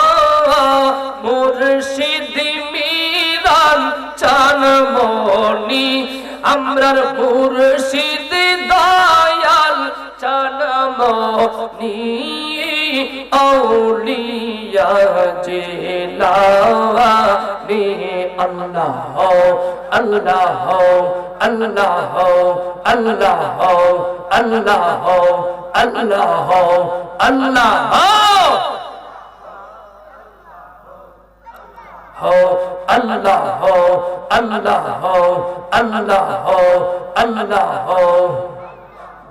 [SPEAKER 1] মুর্শিদ মিরান চানমনি, আমরার মুর্শিদ দয়াল চানমনি, আউলিয়া জিলানী। আল্লাহ আল্লাহ আল্লাহ আল্লাহ আল্লাহ আল্লাহ আল্লাহ আল্লাহ আল্লাহ আল্লাহ।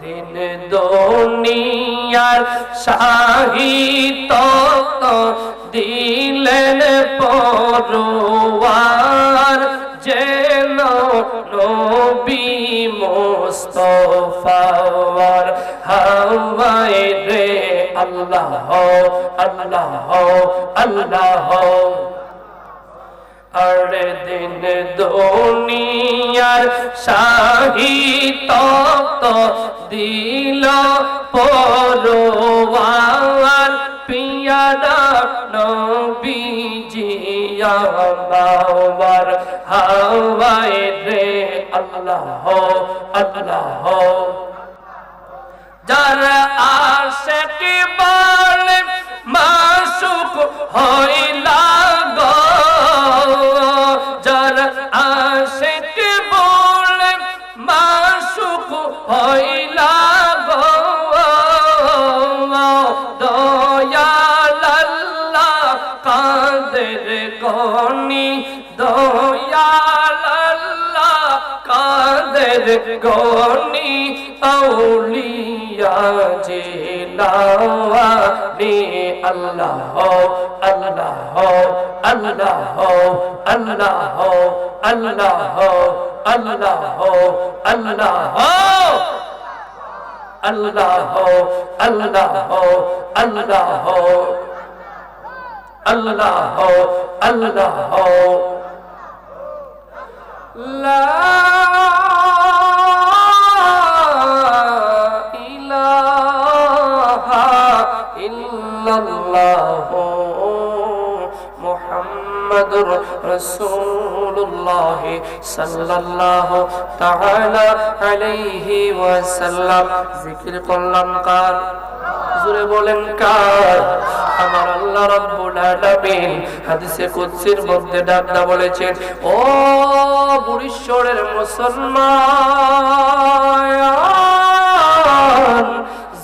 [SPEAKER 1] দিন দুনিয়ার সাহিত দিলেন পরওয়ার, যেন নবী মুস্তাফার হাওয়ায় রে। আল্লাহ আল্লাহ আল্লাহ। আর দিন দুনিয়ার সাহিত দিল পরওয়ার, পিয়ারা নবীজি আমার হাওয়ায় রে। আল্লাহ আল্লাহ। যারা আশিক বলে মাসুক হইলা গো, যারা আশিক বলে মাসুক হইলা গো, দয়াল আল্লাহ কাদের গনি, দয়াল আল্লাহ কাদের গনি, আউলিয়া জিলানী। আল্লাহ আল্লাহ আল্লাহ আল্লাহ আল্লাহ আল্লাহ আল্লাহ আল্লাহ আল্লাহ আল্লাহ আল্লাহ আল্লাহ লা ইলাহা ইল্লাল্লাহ মুহাম্মাদুর রাসূলুল্লাহ সাল্লাল্লাহু তাআলা আলাইহি ওয়াসাল্লাম। জিকির করলাম কার? জোরে বলেন কার? আমার আল্লাহ রাব্বুল আলামিন হাদিসে কুদসির মধ্যে ডাকদা বলেছেন, ও বুড়িশ্বরের মুসলমান,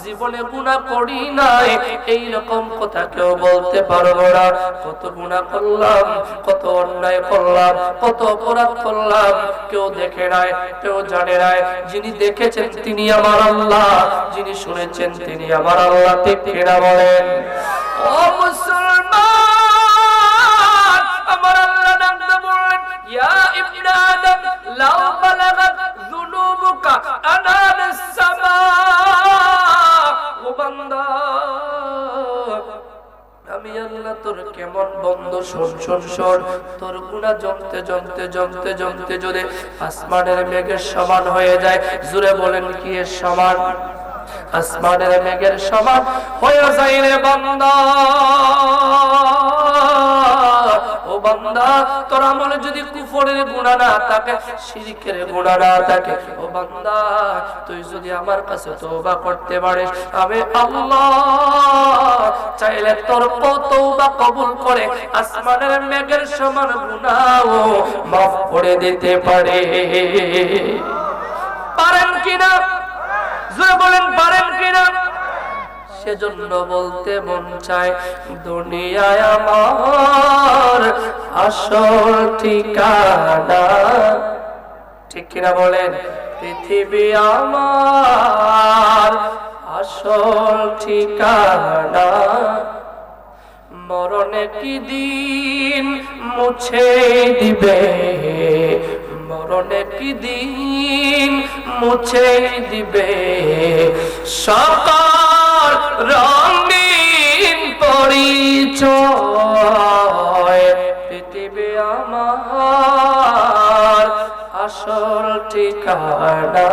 [SPEAKER 1] জীবনে গুনাহ করি নাই এই রকম কথা কেউ বলতে পারবো না। কত গুনাহ করলাম, কত অন্যায় করলাম, কত অপরাধ করলাম, কেউ দেখে নাই, কেউ জানে নাই। যিনি দেখেছেন তিনি আমার আল্লাহ, যিনি শুনেছেন তিনি আমার আল্লাহ। ঠিক কিনা বলেন? ও মুসলমান, আমার আল্লাহ নামটা বললেন, ইয়া ইবনে আদম লাউ বালাগাত যুনুবুকা আনানাস সামা। ও বান্দা, আমি আল্লাহ তোর কেমন বন্ধ শোন শোন শোন, তোর গুনাহ জমতে জমতে জমতে জমতে যদি আসমানের মেঘের সমান হয়ে যায়, জোরে বলেন কি এর সমান? আসমানের মেঘের সমান হয়ে যায় রে বান্দা। ও বান্দা, তোর আমলে যদি কুফরের গুনাহ না থাকে, শিরকের গুনাহ না থাকে, ও বান্দা তুই যদি আমার কাছে তওবা করতে পারিস, আমি আল্লাহ চাইলে তোর তওবা কবুল করে আসমানের মেঘের সমান গুনাহও মাফ করে দিতে পারে। পারেন কিনা? জোরে বলেন পারেন কিনা? সেজন্য বলতে মন চায়, দুনিয়ায় আমার আসল ঠিকানা। ঠিক কিনা বলেন? পৃথিবী আমার আসল ঠিকানা। মরণে কি দিন মুছে দিবে, মরণে কি দিন মুছে দিবে সকল রঙিন পরিচয়। পৃথিবী আমার আসল ঠিকানা।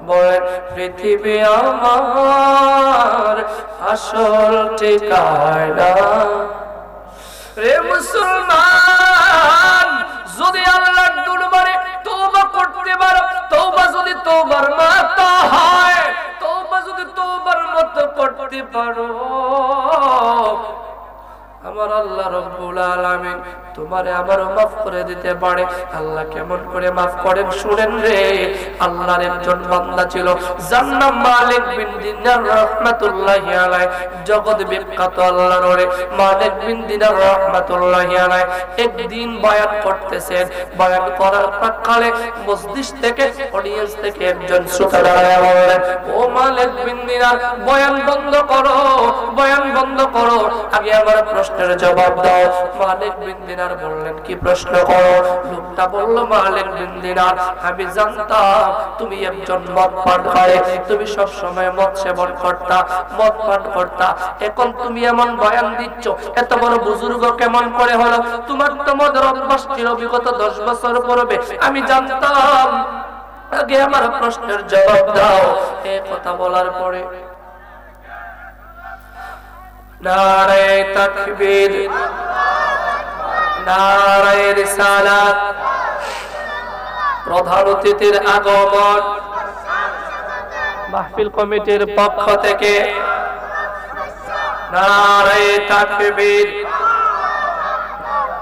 [SPEAKER 1] বলেন, পৃথিবী আমার আসল ঠিকানা। রে মুসলমান, যদি আল্লাহর দরবারে তওবা করতে পারো, তওবা যদি তওবার মতো হয়, তওবা যদি তওবার মতো করতে পারো, আমার আল্লাহ রাব্বুল আলামিন তোমারে আমারও মাফ করে দিতে পারে। আল্লাহ কেমন করে মাফ করেন শুনেন রে। আল্লাহর একজন বান্দা ছিল, যার নাম মালিক বিন দিনার রাহমাতুল্লাহি আলাইহি। জগৎ বিখ্যাত আল্লাহর ওরে মালিক বিন দিনার রাহমাতুল্লাহি আলাইহি একদিন বয়ান করতেছেন। বয়ান করার প্রাক্কালে মসজিদ থেকে, অডিয়েন্স থেকে একজন শ্রোতা দাঁড়ায় বললেন, ও মালিক বিন দিনার, বয়ান বন্ধ করো, বয়ান বন্ধ করো, আগে আমার প্রশ্নের জবাব দাও। মালিক বিন দিনার বললেন, কি প্রশ্ন করো? লোকটা বলল, মালিক বিন দিনার, আমি জানতাম তুমি একজন মদ পানকারী, তুমি সব সময় মদ সেবন করতা, মদ পান করতা। এখন তুমি এমন বয়ান দিচ্ছ, এত বড় বুজুর্গ কেমন করে হলো? তোমার তো মদের অভ্যাস ছিল বিগত 10 বছর পূর্বে, আমি জানতাম। আগে আমার প্রশ্নের জবাব দাও। এই কথা বলার পরে নারে তাকবীর, নারে রিসালাত, প্রধান অতিথির আগমন, মাহফিল কমিটির পক্ষ থেকে নারে তাকবীর,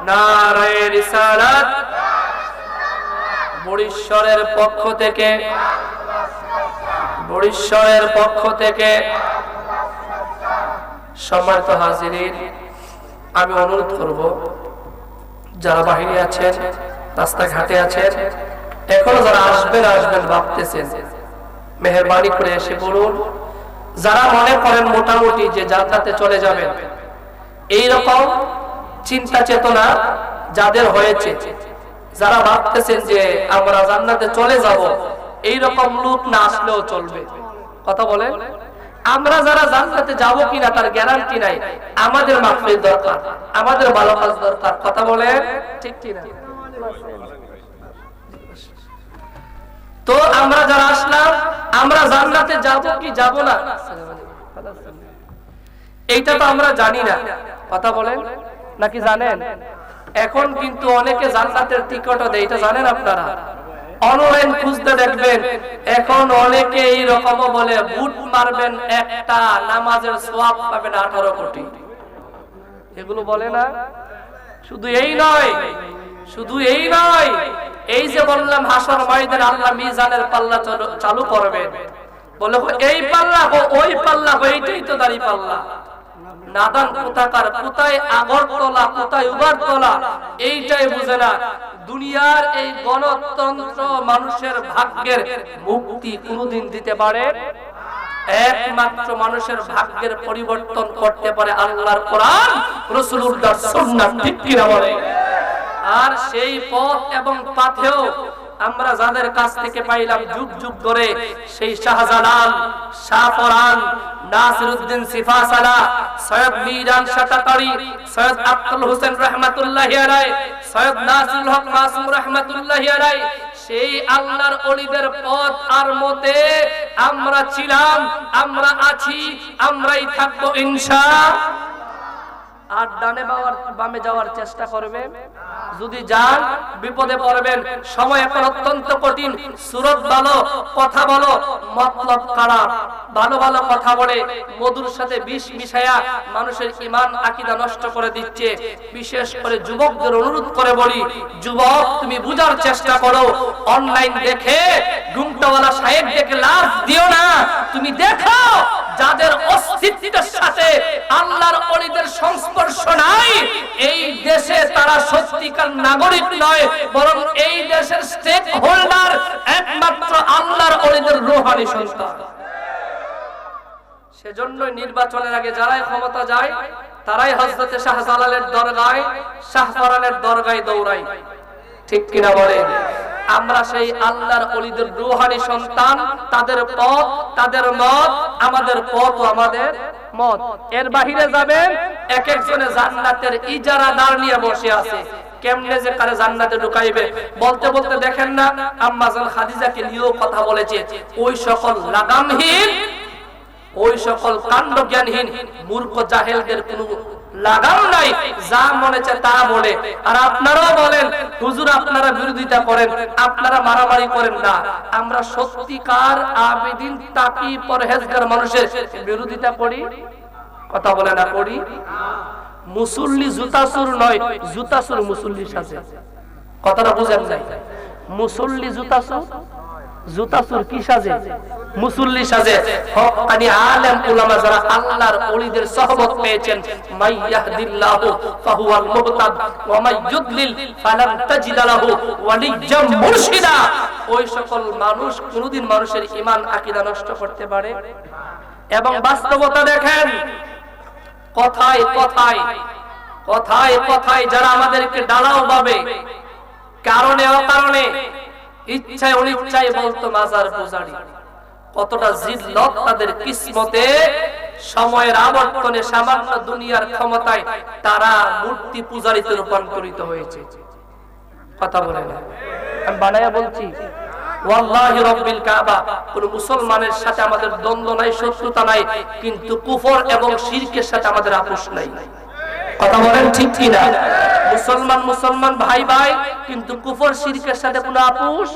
[SPEAKER 1] নারে রিসালাত, বুড়িশ্বরের পক্ষ থেকে, বুড়িশ্বরের পক্ষ থেকে সম্মানিত হাজিরিন, আমি অনুরোধ করব যারা বাহিরে আছেন, রাস্তাঘাটে আছেন, এখনো যারা আসবেন আসবেন ভাবতেছেন, মেহেরবানি করে এসে বলুন। যারা মনে করেন মোটামুটি যে জান্নাতে চলে যাবেন, এইরকম চিন্তা চেতনা যাদের হয়েছে, যারা ভাবতেছেন যে আমরা জান্নাতে চলে যাব, এইরকম লোক না আসলেও চলবে। কথা বলেন, আমরা যারা জান্নাতে যাব কিনা তার গ্যারান্টি নাই। আমাদের মাগফিরাত দরকার, আমাদের ভালো কাজ দরকার। কথা বলেন ঠিক কি না? তো আমরা যারা আসলাম, আমরা জান্নাতে যাব কি যাব না এইটা তো আমরা জানি না। কথা বলেন নাকি জানেন? এখন কিন্তু অনেকে জান্নাতের টিকিটও দেয়, এটা জানেন আপনারা? অনলাইন খুঁজতে দেখবেন এখন অনেকে এইরকম বলে বুট মারবেন একটা নামাজের সওয়াব পাবেন 18 কোটি। এগুলো বলে না? শুধু এই নয়, শুধু এই নয়, এই যে বললাম হাসর ময়দানে আল্লাহ মিজানের পাল্লা চালু করবেন, বলে এই পাল্লা ওই পাল্লা, এইটাই তো দাড়ি পাল্লা। নাদান কোথাকার, কোথায় আগরতলা, কোথায় উগারতলা, এইটাই বুঝে না। দুনিয়ার এই গণতন্ত্র মানুষের ভাগ্যের মুক্তি কোনদিন দিতে পারে? একমাত্র মানুষের ভাগ্যের পরিবর্তন করতে পারে আল্লাহর কোরআন, রাসূলুল্লাহর সুন্নাহ। ঠিক কি না বলে? আর সেই পথ এবং পাথেও আমরা যাদের কাছ থেকে পাইলাম যুগ যুগ ধরে, সেই শাহজালাল, শাহপরান, নাসিরউদ্দিন সিফাসালা, সৈয়দ মিজান শাতাকারী, সৈয়দ আব্দুল হোসেন রাহমাতুল্লাহি আলাইহি, সৈয়দ নাসিরুল হক মাসুম রাহমাতুল্লাহি আলাইহি, সেই আল্লাহর ওলিদের পথ আর মতে আমরা ছিলাম, আমরা আছি, আমরাই থাকবো ইনশাআল্লাহ। আর ডানে বামে যাওয়ার চেষ্টা করবেন, যদি যান বিপদে পড়বেন। সময় এখন অত্যন্ত কঠিন। সুরত ভালো, কথা বলো, মতলব খারাপ। ভালো ভালো কথা বলে মধুর সাথে বিষ মিশায়া মানুষের ঈমান আকীদা নষ্ট করে দিচ্ছে। বিশেষ করে যুবকদের অনুরোধ করে বলি, যুবক তুমি বুঝার চেষ্টা করো। অনলাইন দেখে ঘুমটাওয়ালা সাহেব দেখে লাভ দিও না। তুমি দেখো যাদের অস্তিত্বের সাথে আল্লাহর ওলিদের সংস্পর্শ নাই, এই দেশে তারা সত্যিকার নাগরিক নয়, বরং এই দেশের স্টেক হোল্ডার একমাত্র আল্লাহর ওলিদের রূহানি সন্তান। সেজন্য নির্বাচনের আগে যারাই ক্ষমতা যায় তারাই হযরতে শাহজালালের দরগায়, শাহপরানের দরগায় দৌড়ায়। ঠিক কিনা বলেন? আমরা সেই আল্লাহর ওলিদের রূহানি সন্তান, তাদের পথ, তাদের মত, আমাদের পথ ও আমাদের মত। এর বাহিরে যাবেন, এক একজনে জান্নাতের ইজারাদার নিয়ে বসে আছে। কেমনে যে কারে জান্নাতে ঢুকাইবে বলতে বলতে দেখেন না আম্মা জান খাদিজাকে নিয়েও কথা বলেছে। ওই সকল লাগামহীন, ওই সকল কাণ্ডজ্ঞানহীন মূর্খ জাহেলদের কোনো লাগাম নাই, যা মনে চায় তা বলে। আর আপনারাও বলেন হুজুর আপনারা বিরোধিতা করেন, আপনারা মারামারি করেন না। আমরা সত্যিকার আবেদিন তাকি পরহেজগার মানুষের বিরোধিতা করি। কথা বলে না করি? মুসল্লি জুতাসুর নয়, জুতাসুর মুসল্লি সাজে। কথাটা বুঝেন নাই? মুসল্লি জুতাসুর, জুতাসুর কি সাজে? মুসল্লি সাজে। হক্কানি আলেম উলামা যারা আল্লাহর ওলিদের সুহবত পেয়েছেন, মাই ইয়াহদিল্লাহু ফাহুয়াল মুহতাদ ওয়া মাই ইউদ্লিল ফালান তাজিদ লাহু ওয়ালিয়্যাম মুরশিদা। ওই সকল মানুষ কোনদিন মানুষের ঈমান আকীদা নষ্ট করতে পারে? এবং বাস্তবতা দেখেন, কথায় কথায়, কথায় কথায় যারা আমাদেরকে ডালাও পাবে, কারণে অকারণে, ইচ্ছায় অনিচ্ছায় বলতো মাজার পূজারি। কতটা জিল্লত তাদের কিসমতে, সময়ের আবর্তনে সামান্য দুনিয়ার ক্ষমতায় তারা মূর্তি পূজারিতে রূপান্তরিত হয়েছে। কথা বলে না, আমি বানায়া বলছি ওয়াল্লাহি রাব্বিল কাবা, কোন মুসলমানের সাথে আমাদের দ্বন্দ্ব নাই, শত্রুতা নাই, কিন্তু কুফর এবং শিরকের সাথে আমাদের আপোষ নাই। কথা বলেন ঠিক কি না? মুসলমান মুসলমান ভাই ভাই, কিন্তু কুফর শিরকের সাথে কোনো আপোষ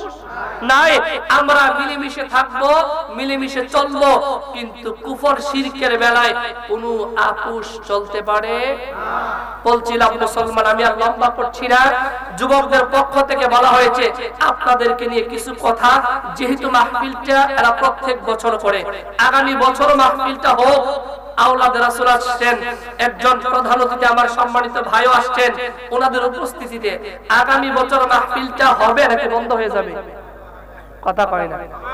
[SPEAKER 1] নাই। আমরা মিলেমিশে থাকবো, মিলেমিশে চলবো, কিন্তু কুফর শিরকের বেলায় কোনো আপোষ চলতে পারে? বলছিলাম মুসলমান, আমি আর লম্বা করছি না। যুবকদের পক্ষ থেকে বলা হয়েছে আপনাদেরকে নিয়ে কিছু কথা, যেহেতু মাহফিলটা এরা প্রত্যেক বছর করে, আগামী বছর মাহফিলটা হোক। আওলাদ রাসূল আসছেন, একজন প্রধান অতিথি আমার সম্মানিত ভাইও আসছেন, ওনাদের উপস্থিতিতে আগামী বছর মাহফিলটা হবে নাকি বন্ধ হয়ে যাবে? কথা কয় না।